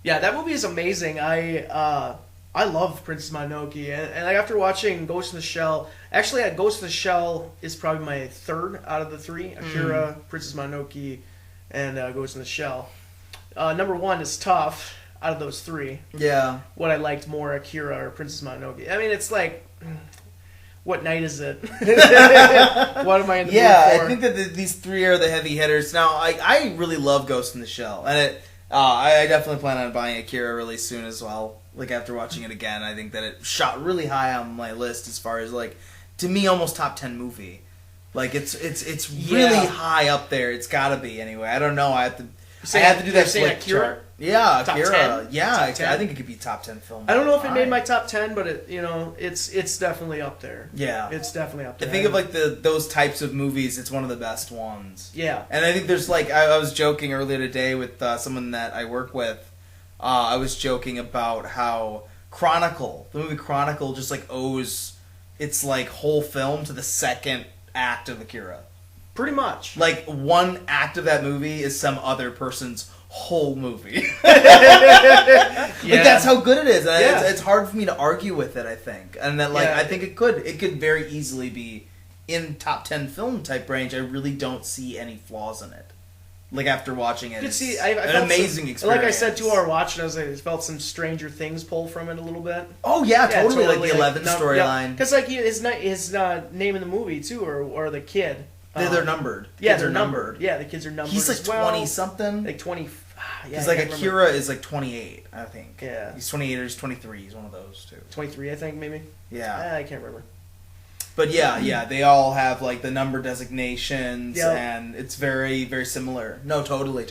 Speaker 2: Yeah, that movie is amazing. I love Princess Mononoke, and after watching Ghost in the Shell, actually, Ghost in the Shell is probably my third out of the 3: Akira, Princess Mononoke, and Ghost in the Shell. Number 1 is tough out of those 3.
Speaker 1: Yeah.
Speaker 2: What I liked more, Akira or Princess Mononoke. I mean, it's like, what night is it? What am I in the mood for?
Speaker 1: I think that these 3 are the heavy hitters. Now, I really love Ghost in the Shell, and I definitely plan on buying Akira really soon as well. After watching it again, I think that it shot really high on my list as far as to me, almost top 10 movie. It's really high up there. It's got to be anyway. I don't know. I have to do that
Speaker 2: Akira?
Speaker 1: chart. Yeah,
Speaker 2: top
Speaker 1: Akira.
Speaker 2: 10?
Speaker 1: Yeah,
Speaker 2: top 10?
Speaker 1: I think it could be top 10 film.
Speaker 2: I don't know if it made my top 10, but it's definitely up there.
Speaker 1: Yeah,
Speaker 2: it's definitely up there.
Speaker 1: I think of those types of movies. It's one of the best ones.
Speaker 2: Yeah,
Speaker 1: and I think there's I was joking earlier today with someone that I work with. I was joking about how the movie Chronicle just owes its whole film to the second act of Akira.
Speaker 2: Pretty much.
Speaker 1: One act of that movie is some other person's whole movie. That's how good it is. And it's hard for me to argue with it, I think. And that I think it could very easily be in top 10 film type range. I really don't see any flaws in it. After watching it, it's an amazing experience.
Speaker 2: Like I said, 2 hour watch, and I felt some Stranger Things pull from it a little bit.
Speaker 1: Oh yeah, totally. The 11 storyline.
Speaker 2: Because his name in the movie too, or the kid.
Speaker 1: They're numbered.
Speaker 2: Yeah, they're numbered. Yeah, the kids are numbered.
Speaker 1: He's 20 something.
Speaker 2: 20.
Speaker 1: Because Akira is 28, I think.
Speaker 2: Yeah.
Speaker 1: He's 28 or he's 23. He's one of those two.
Speaker 2: 23, I think maybe.
Speaker 1: Yeah.
Speaker 2: I can't remember.
Speaker 1: But yeah, they all have the number designations, and it's very, very similar. No, totally.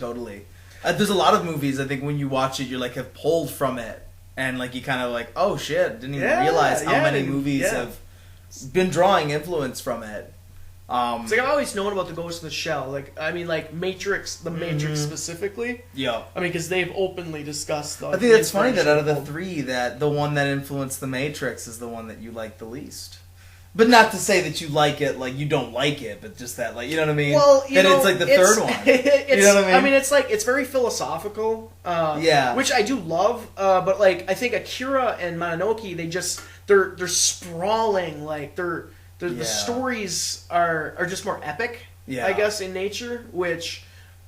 Speaker 1: There's a lot of movies I think when you watch it, you're have pulled from it, and you kind of oh shit, didn't even realize how many movies have been drawing influence from it.
Speaker 2: It's like I've always known about the Ghost in the Shell. Like I mean, like Matrix, the Matrix specifically.
Speaker 1: Yeah.
Speaker 2: I mean, because they've openly discussed.
Speaker 1: I think that's funny that out of the three, that the one that influenced the Matrix is the one that you like the least. But not to say that you like it, like you don't like it, but just that, like, you know what I mean?
Speaker 2: Well, you know,
Speaker 1: it's like the third one. You know what I mean?
Speaker 2: I mean, it's like it's very philosophical.
Speaker 1: Yeah.
Speaker 2: Which I do love, but like I think Akira and Mononoke, they're sprawling, like the stories are just more epic, I guess, in nature, which,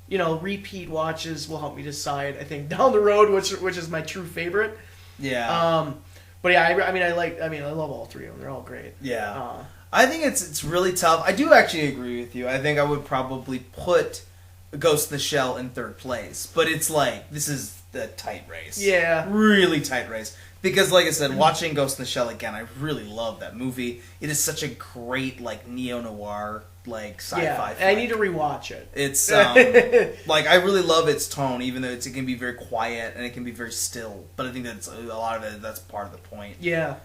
Speaker 2: you know, repeat watches will help me decide, I think, down the road, which is my true favorite.
Speaker 1: Yeah.
Speaker 2: But yeah, I love all three of them. They're all great.
Speaker 1: Yeah. I think it's really tough. I do actually agree with you. I think I would probably put Ghost in the Shell in third place. But it's like, this is the tight race.
Speaker 2: Yeah.
Speaker 1: Really tight race. Because, like I said, watching Ghost in the Shell again, I really love that movie. It is such a great, like, neo-noir, like, sci-fi film.
Speaker 2: I need to rewatch it.
Speaker 1: It's, like, I really love its tone, even though it can be very quiet and it can be very still. But I think that's a lot of it, that's part of the point.
Speaker 2: Yeah.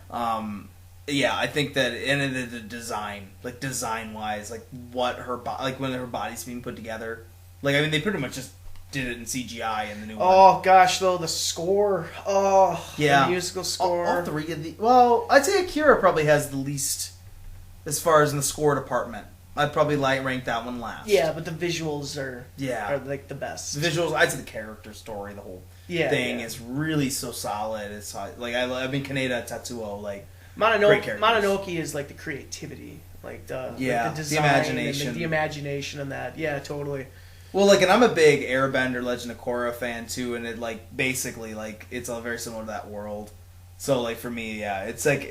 Speaker 1: Yeah, I think that, and the design, like, design-wise, like, what her like, when her body's being put together. Like, I mean, they pretty much just did it in CGI in the new one.
Speaker 2: Oh gosh, though the score, the musical score.
Speaker 1: All three of the, well, I'd say Akira probably has the least as far as in the score department. I'd probably rank that one last.
Speaker 2: Yeah, but the visuals are like the best.
Speaker 1: The visuals, I'd say the character story, the whole thing is really so solid. It's like I mean Kaneda Tatsuo, like
Speaker 2: Mononoke is like the creativity, like the design,
Speaker 1: the imagination,
Speaker 2: and the imagination and that. Yeah, totally.
Speaker 1: Well, like, and I'm a big Airbender Legend of Korra fan too, and it like basically like it's all very similar to that world. So like for me, it's like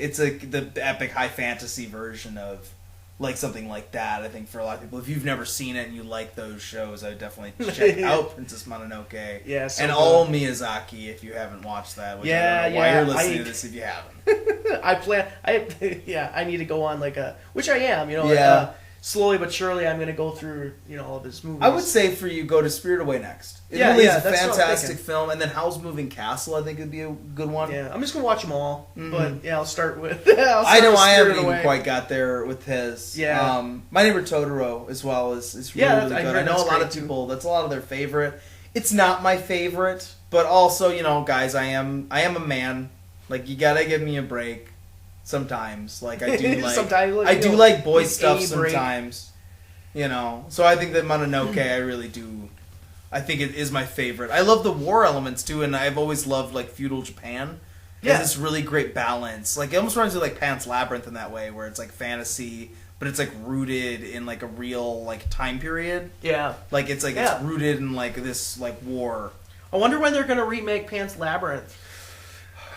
Speaker 1: the epic high fantasy version of like something like that. I think for a lot of people, if you've never seen it and you like those shows, I would definitely check out Princess Mononoke.
Speaker 2: Yeah, so
Speaker 1: and
Speaker 2: good.
Speaker 1: all Miyazaki if you haven't watched that. Which I don't know why you're listening to this if you haven't.
Speaker 2: I need to go on which I am, you know. Slowly but surely, I'm going to go through, you know, all of his movies.
Speaker 1: I would say for you, go to Spirit Away next. It really is a fantastic film. And then Howl's Moving Castle, I think, would be a good one.
Speaker 2: Yeah, I'm just going to watch them all. Mm-hmm. But, I'll start with
Speaker 1: I haven't even quite got there with his.
Speaker 2: Yeah.
Speaker 1: My Neighbor Totoro, as well, is really, really good. I know a lot of people, that's a lot of their favorite. It's not my favorite, but also, you know, guys, I am a man. Like, you got to give me a break. Sometimes, like I do like boy stuff sometimes, you know. So I think that Mononoke, I really do. I think it is my favorite. I love the war elements too, and I've always loved like feudal Japan. It has this really great balance. Like it almost reminds me of like Pan's Labyrinth in that way, where it's like fantasy, but it's like rooted in like a real like time period.
Speaker 2: Yeah,
Speaker 1: like it's it's rooted in like this like war.
Speaker 2: I wonder when they're gonna remake Pan's Labyrinth.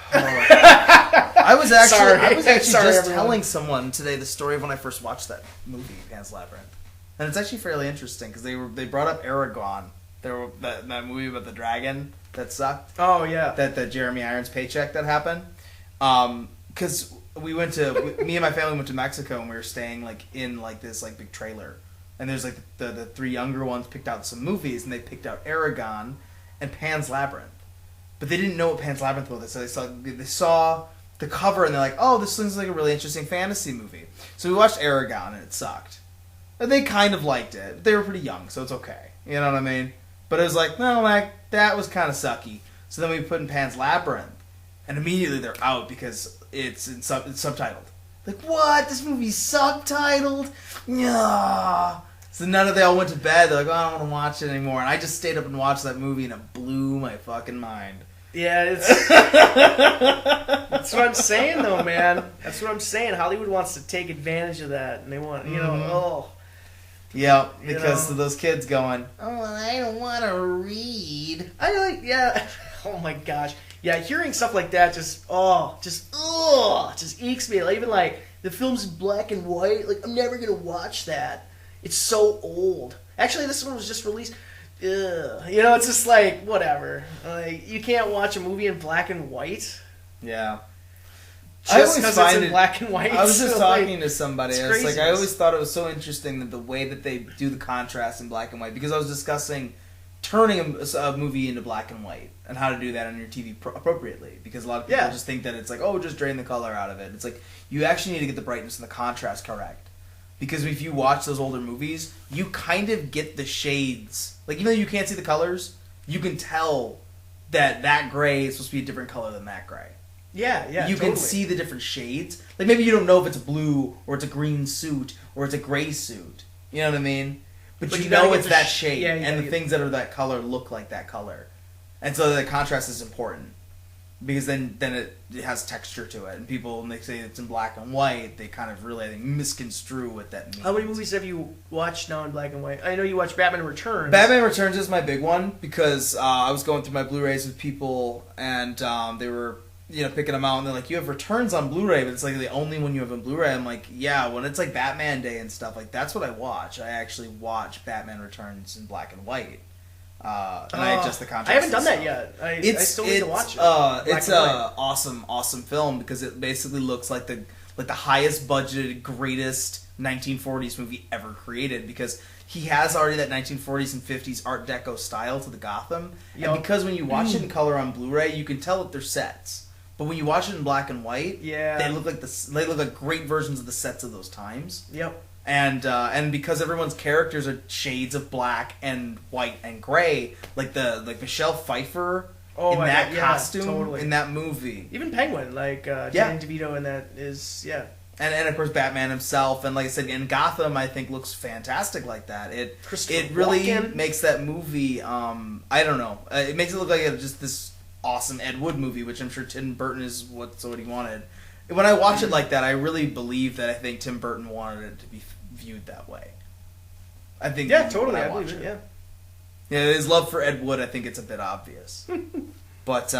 Speaker 1: I was actually just
Speaker 2: everyone.
Speaker 1: telling someone today the story of when I first watched that movie, Pan's Labyrinth, and it's actually fairly interesting because they brought up Aragon, that movie about the dragon that sucked.
Speaker 2: Oh yeah,
Speaker 1: that Jeremy Irons paycheck that happened. Because me and my family went to Mexico and we were staying like in like this like big trailer, and there's like the three younger ones picked out some movies and they picked out Aragon and Pan's Labyrinth. But they didn't know what Pan's Labyrinth was, so they saw the cover and they're like, "Oh, this looks like a really interesting fantasy movie." So we watched Aragon and it sucked. And they kind of liked it. They were pretty young, so it's okay. You know what I mean? But it was like, no, like that was kind of sucky. So then we put in Pan's Labyrinth, and immediately they're out because it's subtitled. Like, what? This movie's subtitled? Yeah. So they all went to bed. They're like, oh, I don't want to watch it anymore. And I just stayed up and watched that movie, and it blew my fucking mind.
Speaker 2: Yeah, that's what I'm saying, though, man. That's what I'm saying. Hollywood wants to take advantage of that, and they want, you know,
Speaker 1: Yeah, because of those kids going, oh, I don't want to read.
Speaker 2: Oh my gosh. Yeah, hearing stuff like that just eeks me. Like, even like the film's in black and white. Like, I'm never gonna watch that. It's so old. Actually, this one was just released. Ugh. You know, it's just like whatever. Like, you can't watch a movie in black and white.
Speaker 1: Yeah.
Speaker 2: Just because it's in black and white.
Speaker 1: I was just talking to somebody.
Speaker 2: It's
Speaker 1: I always thought it was so interesting that the way that they do the contrast in black and white. Because I was discussing turning a movie into black and white and how to do that on your TV appropriately, because a lot of people just think that it's like, oh, just drain the color out of it. It's like, you actually need to get the brightness and the contrast correct, because if you watch those older movies, you kind of get the shades. Like, even though you can't see the colors, you can tell that gray is supposed to be a different color than that gray.
Speaker 2: Yeah,
Speaker 1: you can see the different shades. Like, maybe you don't know if it's a blue or it's a green suit or it's a gray suit. You know what I mean? But you know it's that shade, and the things that are that color look like that color. And so the contrast is important, because then it has texture to it. And people, when they say it's in black and white, they kind of really, I think, misconstrue what that means.
Speaker 2: How many movies have you watched now in black and white? I know you watched Batman Returns.
Speaker 1: Batman Returns is my big one, because I was going through my Blu-rays with people, and they were picking them out, and they're like, you have Returns on Blu-ray, but it's like the only one you have on Blu-ray. I'm like, yeah, when it's like Batman Day and stuff, like, that's what I watch. I actually watch Batman Returns in black and white. And I adjust the contrast.
Speaker 2: I haven't done that yet. I still need to watch it.
Speaker 1: It's a awesome film, because it basically looks like the highest budgeted, greatest 1940s movie ever created, because he has already that 1940s and 50s Art Deco style to the Gotham. Yep. And because when you watch it in color on Blu-ray, you can tell that they're sets. But when you watch it in black and white, they look like great versions of the sets of those times.
Speaker 2: Yep.
Speaker 1: And because everyone's characters are shades of black and white and gray, like Michelle Pfeiffer in that costume in that movie,
Speaker 2: even Penguin, like Danny DeVito in that is
Speaker 1: And of course Batman himself, and like I said, in Gotham, I think looks fantastic like that. It really makes that movie. I don't know. It makes it look like just this awesome Ed Wood movie, which I'm sure Tim Burton is what he wanted. When I watch it like that, I really believe that I think Tim Burton wanted it to be viewed that way. I think.
Speaker 2: Yeah, totally. I believe it.
Speaker 1: Yeah, his love for Ed Wood, I think it's a bit obvious. But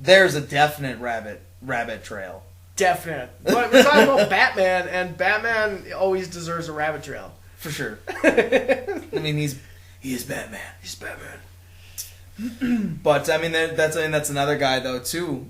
Speaker 1: there's a definite rabbit trail.
Speaker 2: Definite. But we're talking about Batman, and Batman always deserves a rabbit trail.
Speaker 1: For sure. I mean, he is Batman.
Speaker 2: He's Batman.
Speaker 1: But I mean, that's another guy though too.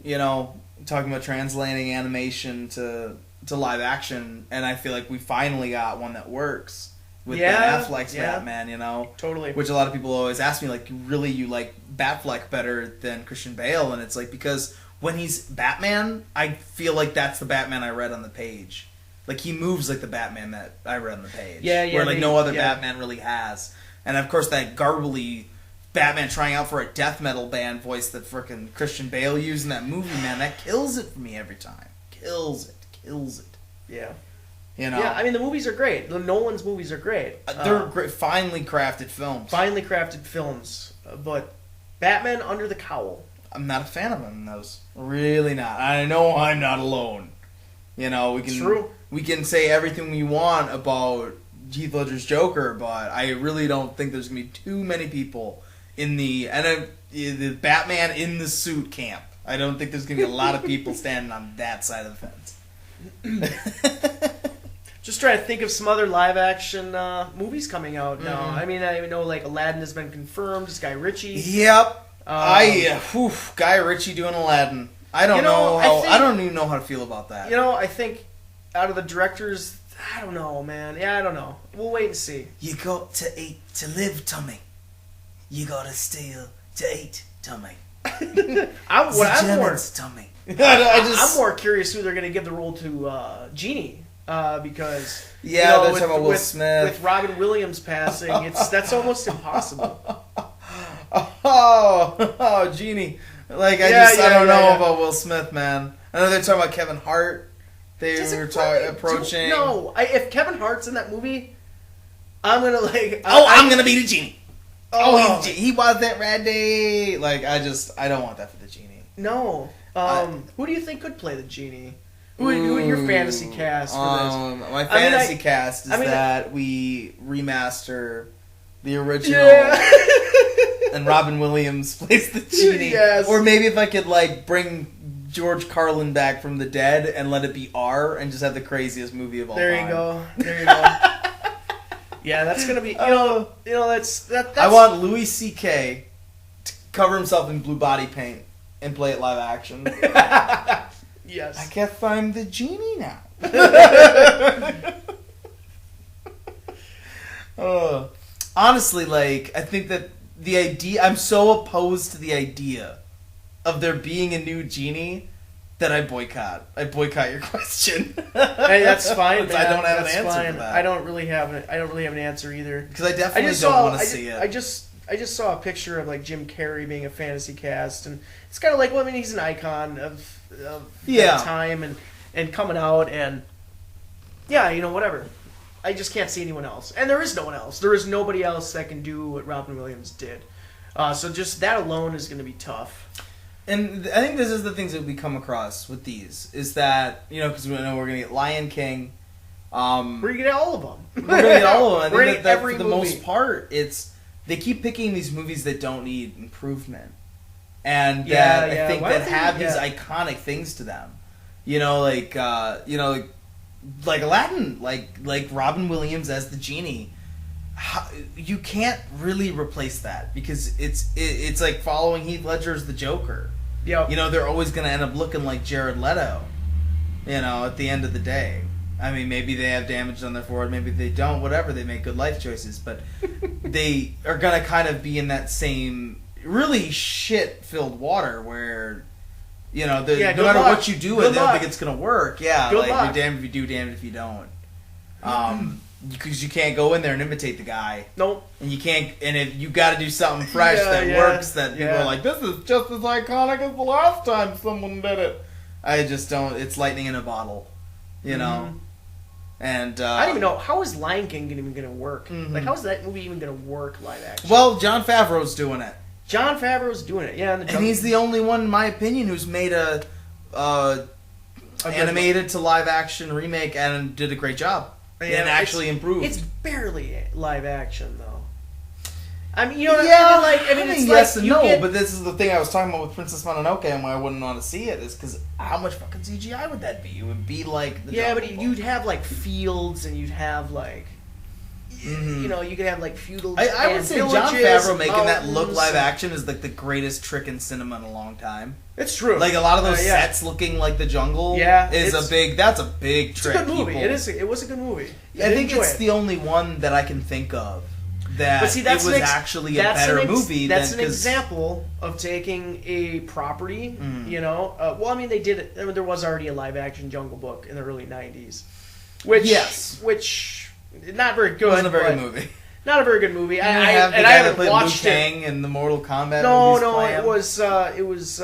Speaker 1: Talking about translating animation to live action, and I feel like we finally got one that works with Ben Affleck's Batman.
Speaker 2: Totally.
Speaker 1: Which a lot of people always ask me, like, really, you like Batfleck better than Christian Bale? And it's like, because when he's Batman, I feel like that's the Batman I read on the page. Like, he moves like the Batman that I read on the page. Where no other Batman really has. And of course, that garbly Batman trying out for a death metal band voice that frickin' Christian Bale used in that movie, man, that kills it for me every time. Kills it.
Speaker 2: Yeah.
Speaker 1: Yeah,
Speaker 2: I mean, the movies are great. The Nolan's movies are great.
Speaker 1: They're great, finely crafted films. But Batman Under the Cowl. I'm not a fan of him in those. Really not. I know I'm not alone. It's true. We can say everything we want about Heath Ledger's Joker, but I really don't think there's going to be too many people in the Batman in the suit camp. I don't think there's going to be a lot of people standing on that side of the fence.
Speaker 2: Just trying to think of some other live-action movies coming out now. I mean, I know like Aladdin has been confirmed. It's Guy Ritchie.
Speaker 1: Yep. Guy Ritchie doing Aladdin. I don't know. I don't even know how to feel about that.
Speaker 2: I think out of the directors, I don't know, man. Yeah, I don't know. We'll wait and see.
Speaker 1: You got to eat to live, Tommy. You gotta steal to eat, Tommy.
Speaker 2: I'm more curious who they're gonna give the role to Genie. Because
Speaker 1: they're talking about Will Smith.
Speaker 2: With Robin Williams passing, that's almost impossible.
Speaker 1: Oh, Genie. Like I don't know about Will Smith, man. I know they're talking about Kevin Hart. They were approaching.
Speaker 2: If Kevin Hart's in that movie, I'm gonna
Speaker 1: I'm gonna be the Genie. He was that Randy. Like I don't want that for the Genie.
Speaker 2: No. Who do you think could play the Genie? Who your fantasy cast for this?
Speaker 1: My fantasy cast is that we remaster the original, and Robin Williams plays the Genie.
Speaker 2: Yes.
Speaker 1: Or maybe if I could bring George Carlin back from the dead and let it be R and just have the craziest movie of all time.
Speaker 2: There you go. Yeah, that's gonna be that's.
Speaker 1: I want Louis C.K. to cover himself in blue body paint and play it live action.
Speaker 2: Yes.
Speaker 1: I guess I'm the Genie now. Honestly, I think that the idea. I'm so opposed to the idea of there being a new genie that I boycott. I boycott your question.
Speaker 2: Hey, that's fine. Man.
Speaker 1: I don't have
Speaker 2: that's
Speaker 1: an answer
Speaker 2: fine.
Speaker 1: for that.
Speaker 2: I don't really have an answer either.
Speaker 1: Because I definitely don't want to see it.
Speaker 2: I just saw a picture of like Jim Carrey being a fantasy cast, and it's kind of like, well, I mean, he's an icon of that time and coming out, and yeah, you know, whatever. I just can't see anyone else, and there is no one else. There is nobody else that can do what Robin Williams did. So just that alone is going to be tough.
Speaker 1: And I think this is the things that we come across with these, is that, you know, because we know we're going to get Lion King.
Speaker 2: We're going to get all of them.
Speaker 1: We're going to get all of them.
Speaker 2: I think
Speaker 1: that for the most part, they keep picking these movies that don't need improvement. And that I think that have these iconic things to them. You know, like Aladdin, like Robin Williams as the genie. You can't really replace that because it's like following Heath Ledger as the Joker.
Speaker 2: Yep.
Speaker 1: You know, they're always going to end up looking like Jared Leto, you know, at the end of the day. I mean, maybe they have damage on their forehead, maybe they don't, whatever, they make good life choices, but they are going to kind of be in that same really shit-filled water where, you know, no matter what you do, they don't think it's going to work. Yeah,
Speaker 2: good luck.
Speaker 1: You're damned if you do, damned if you don't. Because you can't go in there and imitate the guy.
Speaker 2: Nope.
Speaker 1: And you can't. And if you got to do something fresh that works, that people are like, this is just as iconic as the last time someone did it. I just don't. It's lightning in a bottle, you know. And
Speaker 2: I don't even know how is Lion King even going to work. Like, how is that movie even going to work live action?
Speaker 1: Well, Jon Favreau's doing it.
Speaker 2: Jon Favreau's doing it. Yeah,
Speaker 1: and he's the only one, in my opinion, who's made a animated to live action remake and did a great job. Yeah, and actually improved.
Speaker 2: It's barely live action, though. I mean, you know what I mean? It's
Speaker 1: yes
Speaker 2: like
Speaker 1: and no, but this is the thing I was talking about with Princess Mononoke and why I wouldn't want to see it is because how much fucking CGI would that be? It would be like the
Speaker 2: but you'd have like fields and you'd have like you know, you could have like feudal.
Speaker 1: I would say Jon Favreau making that look live action is like the greatest trick in cinema in a long time.
Speaker 2: It's true.
Speaker 1: Like a lot of those sets looking like the jungle. That's a big trick.
Speaker 2: It's a good movie. It was a good movie.
Speaker 1: I think it's the only one that I can think of that it was actually a better movie.
Speaker 2: That's an example of taking a property. You know, well, I mean, they did it. There was already a live action Jungle Book in the early '90s, which not very good. It wasn't
Speaker 1: a very good movie.
Speaker 2: Not a very good movie. I haven't watched
Speaker 1: it. In the Mortal Kombat.
Speaker 2: It was.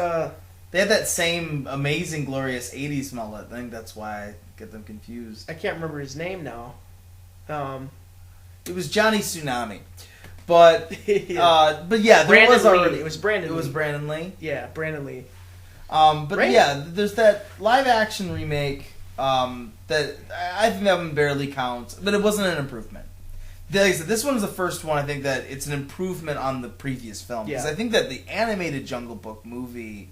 Speaker 1: They had that same amazing, glorious '80s mullet. I think that's why I get them confused.
Speaker 2: I can't remember his name now.
Speaker 1: It was Johnny Tsunami, but
Speaker 2: It was Brandon.
Speaker 1: It was Brandon Lee.
Speaker 2: Yeah, Brandon Lee.
Speaker 1: There's that live action remake that I think that one barely counts, but it wasn't an improvement. Like I said, this one's the first one. I think that it's an improvement on the previous film because I think that the animated Jungle Book movie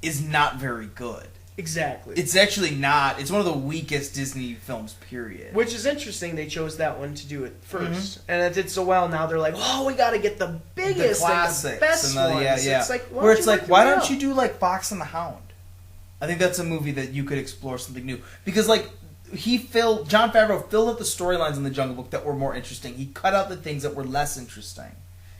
Speaker 1: is not very good.
Speaker 2: Exactly.
Speaker 1: It's actually not. It's one of the weakest Disney films, period.
Speaker 2: Which is interesting. They chose that one to do it first. And it did so well, now they're like, oh, we got to get the biggest,
Speaker 1: the classics,
Speaker 2: and the best ones.
Speaker 1: Yeah.
Speaker 2: It's like,
Speaker 1: why don't you do like Fox and the Hound? I think that's a movie that you could explore something new. Because like, Jon Favreau filled up the storylines in the Jungle Book that were more interesting. He cut out the things that were less interesting.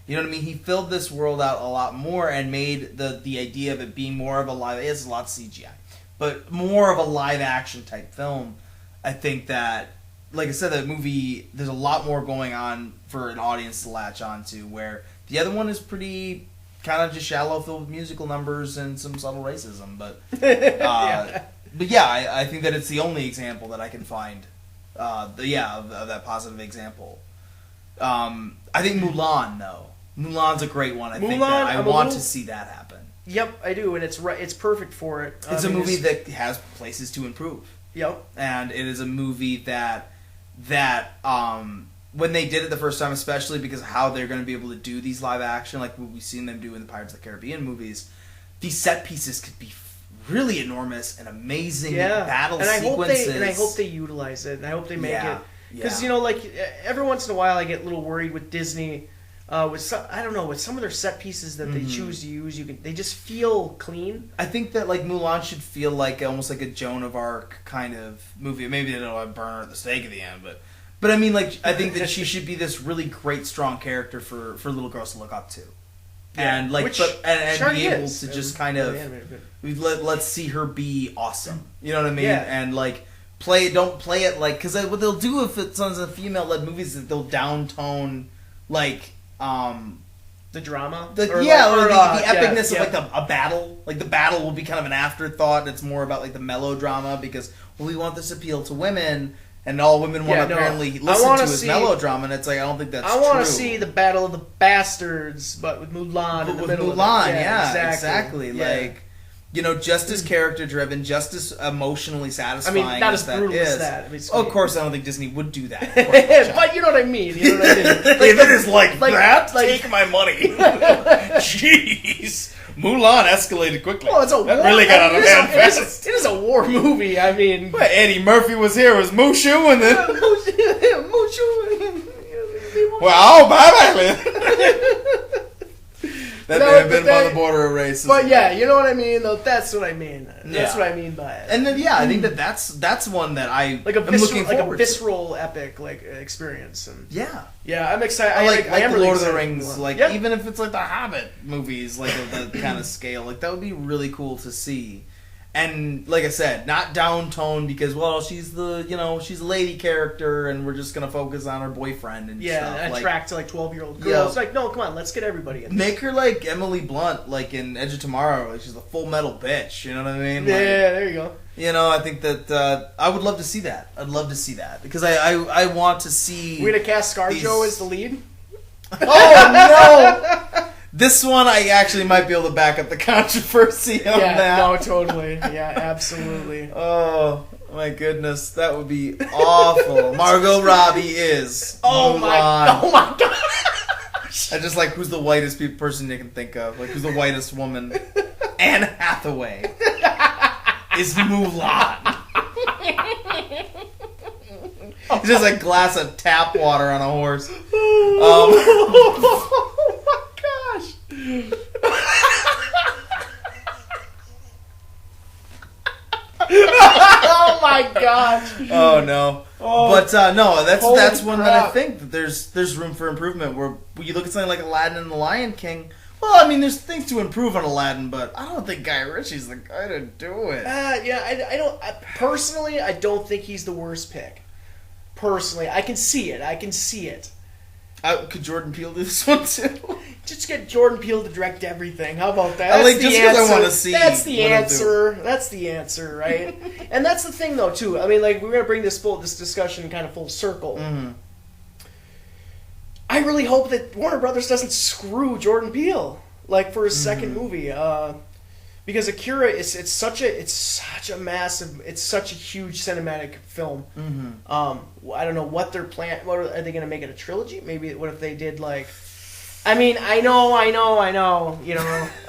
Speaker 1: You know what I mean? He filled this world out a lot more and made the idea of it being more of a live... It's a lot of CGI. But more of a live-action type film. I think that, like I said, that movie, there's a lot more going on for an audience to latch onto, where the other one is pretty kind of just shallow, filled with musical numbers and some subtle racism. But I think that it's the only example that I can find of that positive example. I think Mulan, though. Mulan's a great one. I think that I want to see that happen.
Speaker 2: Yep, I do, and it's perfect for it.
Speaker 1: It's a movie that has places to improve.
Speaker 2: Yep.
Speaker 1: And it is a movie that when they did it the first time, especially because of how they're going to be able to do these live action, like what we've seen them do in the Pirates of the Caribbean movies, these set pieces could be really enormous and amazing battle sequences.
Speaker 2: And I hope they utilize it, and I hope they make it. Because, you know, like, every once in a while I get a little worried with Disney. With some of their set pieces that they choose to use, they just feel clean.
Speaker 1: I think that like Mulan should feel like almost like a Joan of Arc kind of movie. Maybe they don't burn her at the stake at the end, But I mean, like, I think that she should be this really great, strong character for little girls to look up to. Yeah. And like, and be able to just kind of let's see her be awesome. You know what I mean?
Speaker 2: Yeah.
Speaker 1: And like don't play it like, because what they'll do if it's on female-led movies is they'll downtone like
Speaker 2: the drama,
Speaker 1: the epicness of like a battle. Like the battle will be kind of an afterthought. It's more about like the melodrama because we want this appeal to women. And all women want to apparently listen to is melodrama, and it's like I don't think that's true.
Speaker 2: I want to see the Battle of the Bastards, but with Mulan in the middle.
Speaker 1: Mulan, exactly. Yeah. Like, you know, just as character driven, just as emotionally satisfying.
Speaker 2: I mean, not as brutal as that. I mean,
Speaker 1: of course, I don't think Disney would do that.
Speaker 2: But you know what I mean. You know what I mean.
Speaker 1: If it is like that, take my money. Jeez. Mulan escalated quickly.
Speaker 2: Well, it's a war.
Speaker 1: That really got out of hand fast.
Speaker 2: It is a war movie. I mean,
Speaker 1: well, Eddie Murphy was here. It was Mushu, and then
Speaker 2: Mushu.
Speaker 1: Well, bye. That may have been on the border of racism.
Speaker 2: But yeah, you know what I mean. Though that's what I mean. That's what I mean by it.
Speaker 1: And then I think that's one that I
Speaker 2: like a
Speaker 1: am looking forward
Speaker 2: like a visceral epic like experience. And
Speaker 1: yeah,
Speaker 2: I'm excited.
Speaker 1: I like
Speaker 2: am
Speaker 1: Lord
Speaker 2: really
Speaker 1: of the Rings. Like even if it's like the Hobbit movies, like of that kind of scale, like that would be really cool to see. And like I said, not downtoned because she's she's a lady character and we're just gonna focus on her boyfriend and stuff.
Speaker 2: And attract to like 12-year-old girls. It's like, no, come on, let's get everybody in.
Speaker 1: Make her like Emily Blunt, like in Edge of Tomorrow. Like she's a full metal bitch. You know what I mean?
Speaker 2: Yeah, there you go.
Speaker 1: You know, I think that I would love to see that. I'd love to see that because I want to see.
Speaker 2: We're gonna cast ScarJo as the lead.
Speaker 1: Oh no! This one, I actually might be able to back up the controversy on that.
Speaker 2: Yeah, no, totally. Yeah, absolutely.
Speaker 1: Oh, my goodness. That would be awful. Margot Robbie is
Speaker 2: Oh my gosh.
Speaker 1: I just like, who's the whitest person you can think of? Like, who's the whitest woman? Anne Hathaway is Mulan. It's just a glass of tap water on a horse.
Speaker 2: Oh my gosh!
Speaker 1: Oh no! But no, that's one that I think that there's room for improvement. Where you look at something like Aladdin and the Lion King. Well, I mean, there's things to improve on Aladdin, but I don't think Guy Ritchie's the guy to do it.
Speaker 2: I don't. Personally, I don't think he's the worst pick. Personally, I can see it.
Speaker 1: Could Jordan Peele do this one too?
Speaker 2: Just get Jordan Peele to direct everything. How about that?
Speaker 1: I want to see.
Speaker 2: That's the answer. That's the answer, right? And that's the thing, though, too. I mean, like, we're gonna bring this discussion kind of full circle. Mm-hmm. I really hope that Warner Brothers doesn't screw Jordan Peele like for his second movie, because Akira it's such a massive, it's such a huge cinematic film. Mm-hmm. I don't know what they're planning. What are they going to make it a trilogy? Maybe what if they did like? I mean, I know, you know,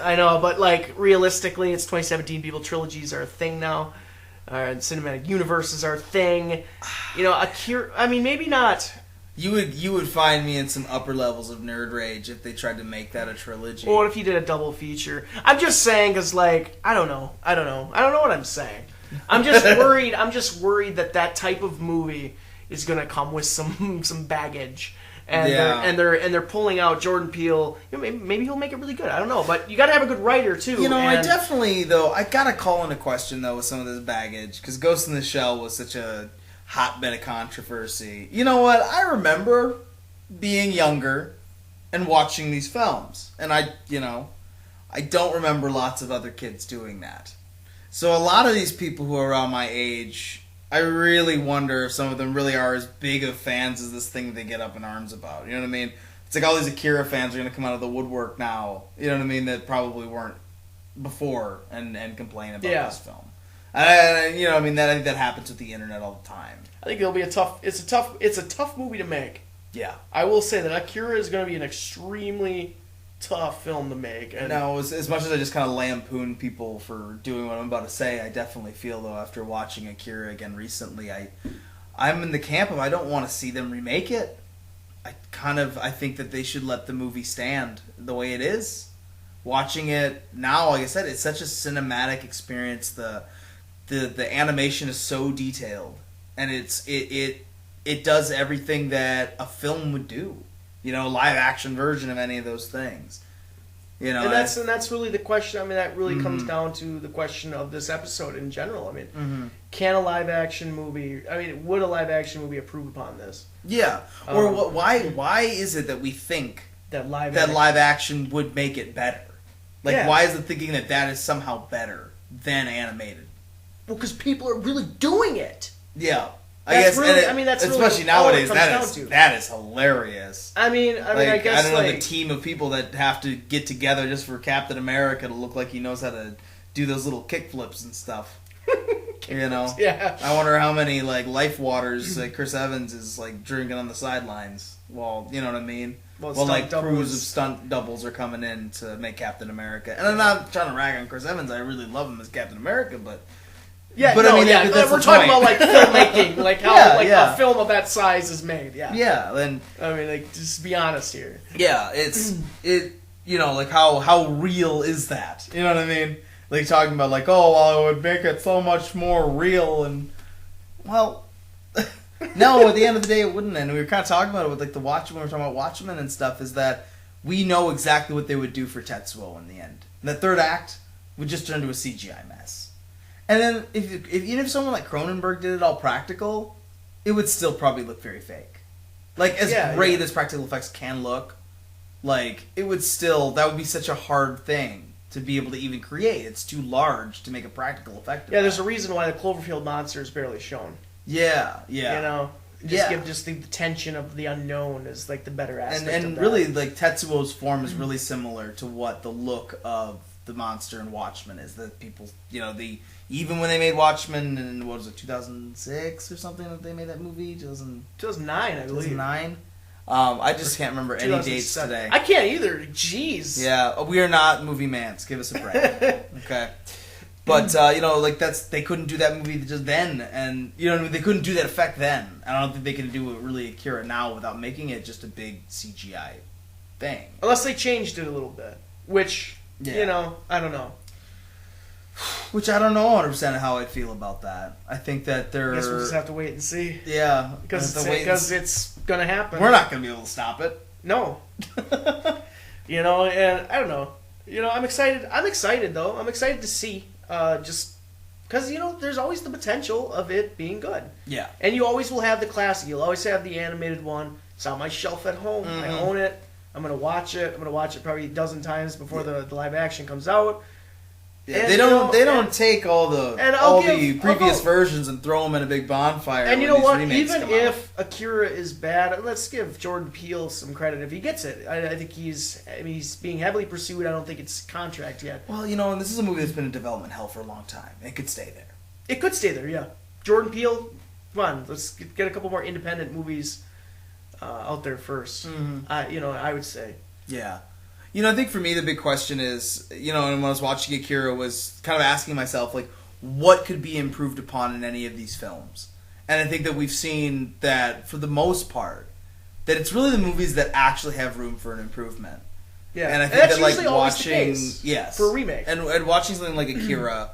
Speaker 2: I know, but like realistically, it's 2017. People, trilogies are a thing now. Cinematic universes are a thing. You know, Akira. I mean, maybe not.
Speaker 1: You would find me in some upper levels of nerd rage if they tried to make that a trilogy.
Speaker 2: Well, what if you did a double feature? I'm just saying, because like I don't know what I'm saying. I'm just worried that type of movie is gonna come with some baggage. And they're pulling out Jordan Peele. You know, maybe he'll make it really good. I don't know, but you got to have a good writer too.
Speaker 1: You know, I definitely I gotta call into question though with some of this baggage because Ghost in the Shell was such a hotbed of controversy. You know what? I remember being younger and watching these films, and I don't remember lots of other kids doing that. So a lot of these people who are around my age, I really wonder if some of them really are as big of fans as this thing they get up in arms about. You know what I mean? It's like all these Akira fans are going to come out of the woodwork now, you know what I mean, that probably weren't before and complain about this film. You know, I mean, I think that happens with the internet all the time.
Speaker 2: I think it'll be it's a tough movie to make.
Speaker 1: Yeah.
Speaker 2: I will say that Akira is going to be an extremely tough film to make. And
Speaker 1: no, as much as I just kind of lampoon people for doing what I'm about to say, I definitely feel, though, after watching Akira again recently, I'm in the camp of I don't want to see them remake it. I think that they should let the movie stand the way it is. Watching it now, like I said, it's such a cinematic experience. The animation is so detailed, and it it does everything that a film would do. Live action version of any of those things.
Speaker 2: And that's really the question. I mean, that really comes down to the question of this episode in general. I mean, can a live action movie? I mean, would a live action movie improve upon this?
Speaker 1: Yeah. Or why is it that we think
Speaker 2: that live
Speaker 1: action would make it better? Like, why is it thinking that is somehow better than animated?
Speaker 2: Well, because people are really doing it.
Speaker 1: Yeah. I guess,
Speaker 2: really, that's
Speaker 1: especially
Speaker 2: really
Speaker 1: nowadays. That is hilarious.
Speaker 2: I guess
Speaker 1: I don't know the team of people that have to get together just for Captain America to look like he knows how to do those little kick flips and stuff.
Speaker 2: Yeah.
Speaker 1: I wonder how many life waters Chris Evans is drinking on the sidelines. Well, you know what I mean. Well, crews of stunt doubles are coming in to make Captain America. And I'm not trying to rag on Chris Evans. I really love him as Captain America, but.
Speaker 2: Yeah, but we're talking about filmmaking, how a film of that size is made. Yeah.
Speaker 1: Yeah, then
Speaker 2: just be honest here.
Speaker 1: Yeah, how real is that? You know what I mean? Talking about it would make it so much more real, and no, at the end of the day it wouldn't. And we were kind of talking about it with the Watchmen. We were talking about Watchmen and stuff. Is that we know exactly what they would do for Tetsuo in the end. And the third act would just turn into a CGI mess. And then, even if someone like Cronenberg did it all practical, it would still probably look very fake. As great as practical effects can look, it would still, that would be such a hard thing to be able to even create. It's too large to make a practical effect.
Speaker 2: Yeah, there's a reason why the Cloverfield monster is barely shown.
Speaker 1: Yeah.
Speaker 2: Give the tension of the unknown is the better aspect
Speaker 1: and really, Tetsuo's form is really similar to what the look of the monster in Watchmen is. That people, even when they made Watchmen in, 2006 or something that they made that movie?
Speaker 2: 2009, I believe.
Speaker 1: 2009? I just can't remember any dates today.
Speaker 2: I can't either. Jeez.
Speaker 1: Yeah, we are not movie mans. Give us a break. Okay. But, they couldn't do that movie just then, and, they couldn't do that effect then. I don't think they can do it really Akira now without making it just a big CGI thing.
Speaker 2: Unless they changed it a little bit, which... Yeah. I don't know.
Speaker 1: Which I don't know 100% how I feel about that. I think that they're...
Speaker 2: I guess we'll just have to wait and see.
Speaker 1: Yeah.
Speaker 2: Because it's going to happen.
Speaker 1: We're not going to be able to stop it.
Speaker 2: No. And I don't know. I'm excited. I'm excited, though. I'm excited to see. Just because, there's always the potential of it being good.
Speaker 1: Yeah.
Speaker 2: And you always will have the classic. You'll always have the animated one. It's on my shelf at home. I own it. I'm going to watch it. I'm going to watch it probably a dozen times before the live action comes out.
Speaker 1: Yeah, and, they don't take all the previous versions and throw them in a big bonfire.
Speaker 2: And you know what? Even if Akira is bad, let's give Jordan Peele some credit if he gets it. I think he's being heavily pursued. I don't think it's contract yet.
Speaker 1: Well, and this is a movie that's been in development hell for a long time. It could stay there.
Speaker 2: It could stay there, yeah. Jordan Peele, come on, let's get a couple more independent movies out there first. I would say.
Speaker 1: Yeah. I think for me the big question is, and when I was watching Akira was kind of asking myself, what could be improved upon in any of these films? And I think that we've seen that, for the most part, that it's really the movies that actually have room for an improvement.
Speaker 2: Yeah.
Speaker 1: And I think that, watching...
Speaker 2: Yes. For a remake.
Speaker 1: And watching something like Akira,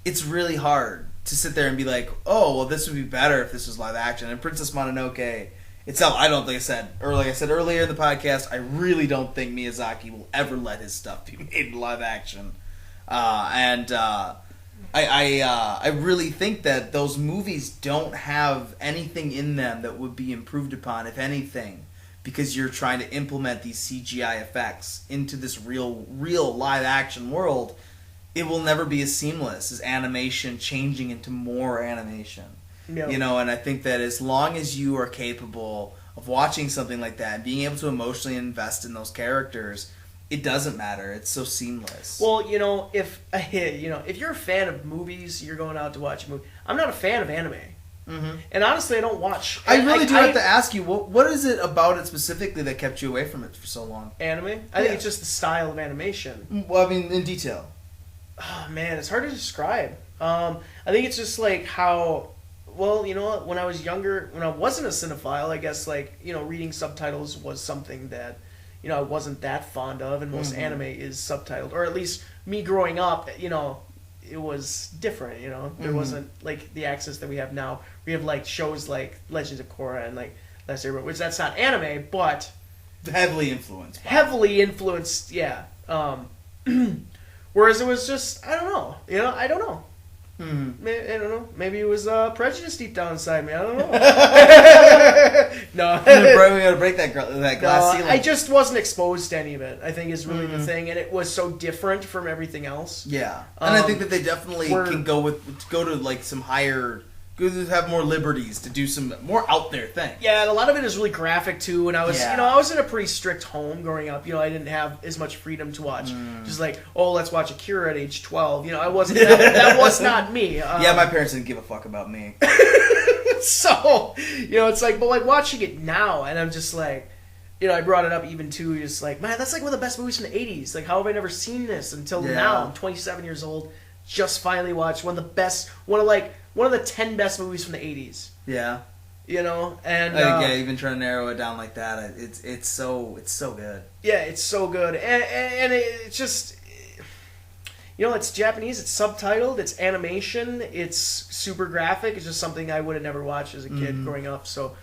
Speaker 1: it's really hard to sit there and be like, oh, well, this would be better if this was live action. And Princess Mononoke... itself, I don't think like I said earlier in the podcast, I really don't think Miyazaki will ever let his stuff be made in live action. I really think that those movies don't have anything in them that would be improved upon, if anything, because you're trying to implement these CGI effects into this real live action world. It will never be as seamless as animation changing into more animation. No. And I think that as long as you are capable of watching something like that and being able to emotionally invest in those characters, it doesn't matter. It's so seamless.
Speaker 2: Well, if you're a fan of movies, you're going out to watch a movie. I'm not a fan of anime. Mm-hmm. And honestly, I don't watch...
Speaker 1: I really do have to ask you, what is it about it specifically that kept you away from it for so long?
Speaker 2: Anime? I think it's just the style of animation.
Speaker 1: Well, in detail.
Speaker 2: Oh, man, it's hard to describe. I think it's just how... Well, when I was younger, when I wasn't a cinephile, I guess, reading subtitles was something that, I wasn't that fond of, and most anime is subtitled. Or at least me growing up, it was different, you know. There wasn't like the access that we have now. We have like shows like Legends of Korra and like Last Airbender, which that's not anime, but
Speaker 1: heavily influenced.
Speaker 2: Heavily influenced, yeah. Whereas it was just, I don't know. You know, I don't know.
Speaker 1: Mm-hmm.
Speaker 2: I don't know. Maybe it was prejudice deep down inside me. I don't know. No.
Speaker 1: We gotta break that glass ceiling.
Speaker 2: I just wasn't exposed to any of it, I think is really the thing. And it was so different from everything else.
Speaker 1: Yeah. And I think that they definitely can go to like some higher... have more liberties to do some more out there things.
Speaker 2: Yeah, and a lot of it is really graphic too. And I was, I was in a pretty strict home growing up. You know, I didn't have as much freedom to watch. Just like, oh, let's watch Akira at age 12. You know, I wasn't. That was not me.
Speaker 1: Yeah, my parents didn't give a fuck about me.
Speaker 2: So, you know, it's like, but like watching it now, and I'm just like, you know, I brought it up even too. Just like, man, that's like one of the best movies from the '80s. Like, how have I never seen this until now? I'm 27 years old. Just finally watched one of the 10 best movies from the 80s.
Speaker 1: Yeah.
Speaker 2: You know, and
Speaker 1: even trying to narrow it down like that, it's so good.
Speaker 2: Yeah, it's so good, and it's just, you know, it's Japanese, it's subtitled, it's animation, it's super graphic. It's just something I would have never watched as a kid growing up. So,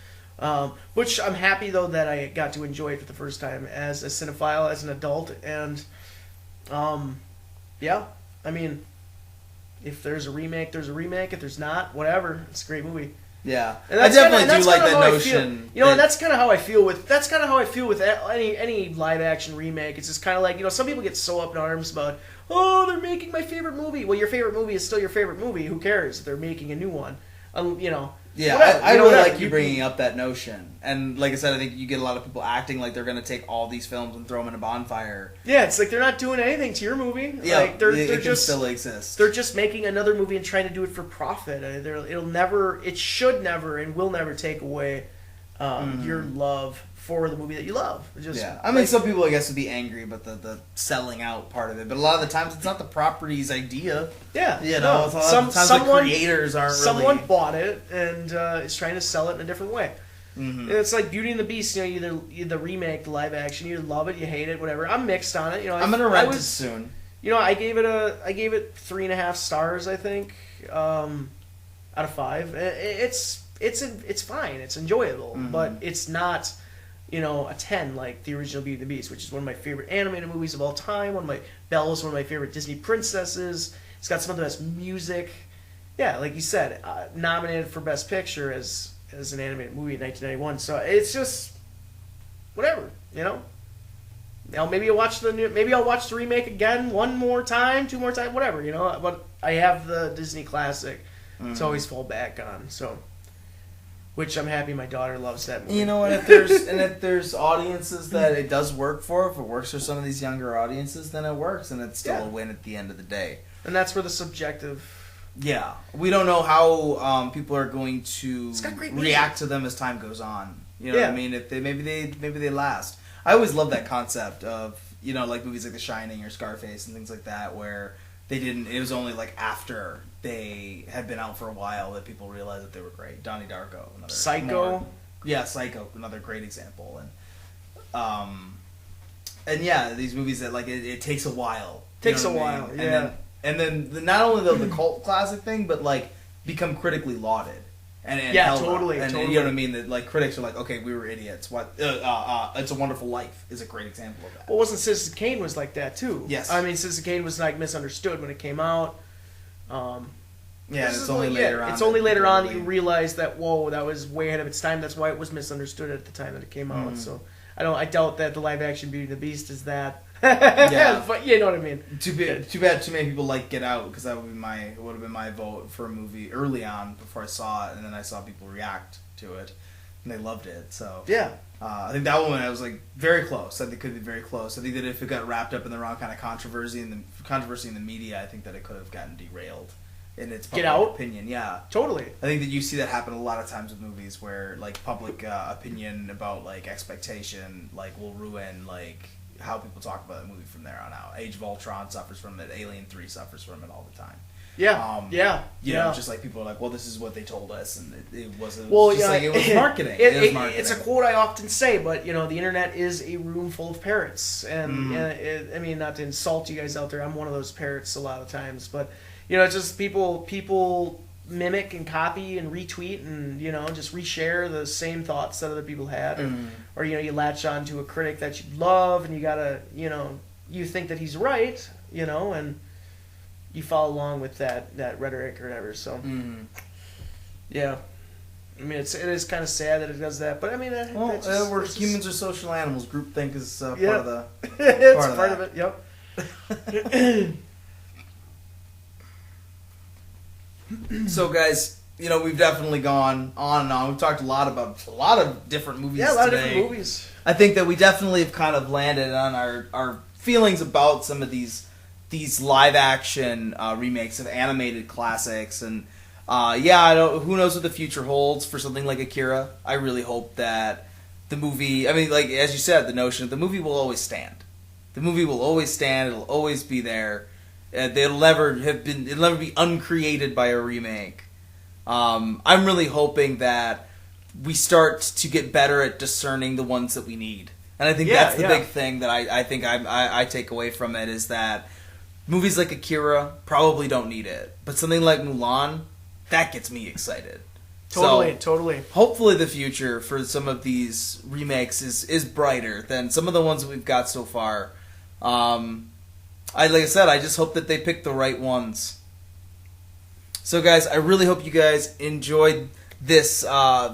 Speaker 2: which I'm happy though that I got to enjoy it for the first time as a cinephile, as an adult, and yeah, I mean. If there's a remake, there's a remake. If there's not, whatever. It's a great movie.
Speaker 1: Yeah, I definitely do like that notion.
Speaker 2: You know, and that's kind of how I feel with any live action remake. It's just kind of like, you know, some people get so up in arms about, oh, they're making my favorite movie. Well, your favorite movie is still your favorite movie. Who cares if they're making a new one? You know.
Speaker 1: Yeah, I really like you bringing up that notion. And like I said, I think you get a lot of people acting like they're going to take all these films and throw them in a bonfire.
Speaker 2: Yeah, it's like they're not doing anything to your movie.
Speaker 1: Yeah,
Speaker 2: like they're
Speaker 1: it
Speaker 2: just
Speaker 1: still exist.
Speaker 2: They're just making another movie and trying to do it for profit. It should never and will never take away your love for the movie that you love.
Speaker 1: I mean, some people I guess would be angry about the selling out part of it, but a lot of the times it's not the property's idea.
Speaker 2: Yeah,
Speaker 1: you know, sometimes the creators aren't.
Speaker 2: Someone bought it and is trying to sell it in a different way. Mm-hmm. It's like Beauty and the Beast. You know, either the remake, the live action, you love it, you hate it, whatever. I'm mixed on it. You know,
Speaker 1: I'm gonna rent it soon.
Speaker 2: You know, I gave it 3.5 stars. I think out of 5. It's fine. It's enjoyable, but it's not, you know, a 10 like the original Beauty and the Beast, which is one of my favorite animated movies of all time. Belle's one of my favorite Disney princesses. It's got some of the best music. Yeah, like you said, nominated for Best Picture as an animated movie in 1991. So it's just whatever, you know. Now maybe I'll watch the remake again, one more time, two more times, whatever, you know. But I have the Disney classic to always fall back on. So. Which I'm happy my daughter loves that movie.
Speaker 1: You know, and if there's audiences that it does work for, if it works for some of these younger audiences, then it works, and it's still a win at the end of the day.
Speaker 2: And that's where the subjective.
Speaker 1: Yeah, we don't know how people are going to react to them as time goes on. You know what I mean? If maybe they last. I always love that concept of, you know, like movies like The Shining or Scarface and things like that, where it was only like after they had been out for a while that people realized that they were great. Donnie Darko,
Speaker 2: Psycho,
Speaker 1: Psycho, another great example, and these movies that like it takes a while. And then not only the cult classic thing, but like become critically lauded. And
Speaker 2: totally.
Speaker 1: You know what I mean? That like critics are like, okay, we were idiots. What? It's a Wonderful Life is a great example of that.
Speaker 2: Well, wasn't Citizen Kane was like that too?
Speaker 1: Yes.
Speaker 2: I mean, Citizen Kane was like misunderstood when it came out.
Speaker 1: It's only later on.
Speaker 2: It's only later on that you realize that that was way ahead of its time. That's why it was misunderstood at the time that it came out. So I doubt that the live action Beauty and the Beast is that. Yeah, but you know what I mean.
Speaker 1: Too bad too many people like Get Out, because that would have been my vote for a movie early on before I saw it, and then I saw people react to it, and they loved it. So I think that one I was like very close. I think it could be very close. I think that if it got wrapped up in the wrong kind of controversy in the media, I think that it could have gotten derailed in its public opinion. Yeah,
Speaker 2: totally.
Speaker 1: I think that you see that happen a lot of times with movies where like public opinion about like expectation like will ruin like how people talk about a movie from there on out. Age of Ultron suffers from it. Alien 3 suffers from it all the time. You know, just like people are like, well, this is what they told us, and it wasn't. Well, it was marketing.
Speaker 2: It's a quote I often say, but you know, the internet is a room full of parrots, and I mean, not to insult you guys out there, I'm one of those parrots a lot of times, but just people mimic and copy and retweet and just reshare the same thoughts that other people had, or you latch on to a critic that you love and you gotta you think that he's right, and you follow along with that rhetoric or whatever. So yeah, I mean it is kind of sad that it does that, but I mean
Speaker 1: humans are social animals. Groupthink is part of the
Speaker 2: it's part of it. Yep.
Speaker 1: So, guys, we've definitely gone on and on. We've talked a lot about a lot of different movies today.
Speaker 2: Yeah, a lot of different movies.
Speaker 1: I think that we definitely have kind of landed on our feelings about some of these live-action remakes of animated classics. And, who knows what the future holds for something like Akira. I really hope that the movie... I mean, like, as you said, the notion of the movie will always stand. The movie will always stand. It'll always be there. It'll never be uncreated by a remake. I'm really hoping that we start to get better at discerning the ones that we need, and I think that's the big thing that I think I take away from it is that movies like Akira probably don't need it, but something like Mulan, that gets me excited.
Speaker 2: Totally.
Speaker 1: Hopefully, the future for some of these remakes is brighter than some of the ones that we've got so far. Like I said, I just hope that they pick the right ones. So, guys, I really hope you guys enjoyed this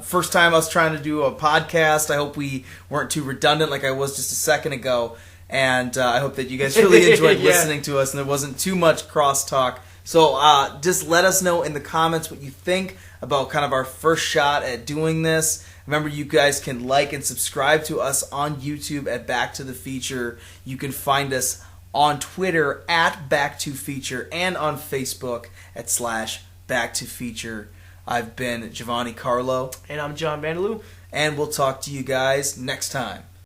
Speaker 1: first time I was trying to do a podcast. I hope we weren't too redundant like I was just a second ago. And I hope that you guys really enjoyed listening to us and there wasn't too much crosstalk. So just let us know in the comments what you think about kind of our first shot at doing this. Remember, you guys can like and subscribe to us on YouTube at BacktotheFeature. You can find us on Twitter at BacktoFeature and on Facebook at /BacktoFeature. I've been Giovanni Carlo.
Speaker 2: And I'm John Vanderloo.
Speaker 1: And we'll talk to you guys next time.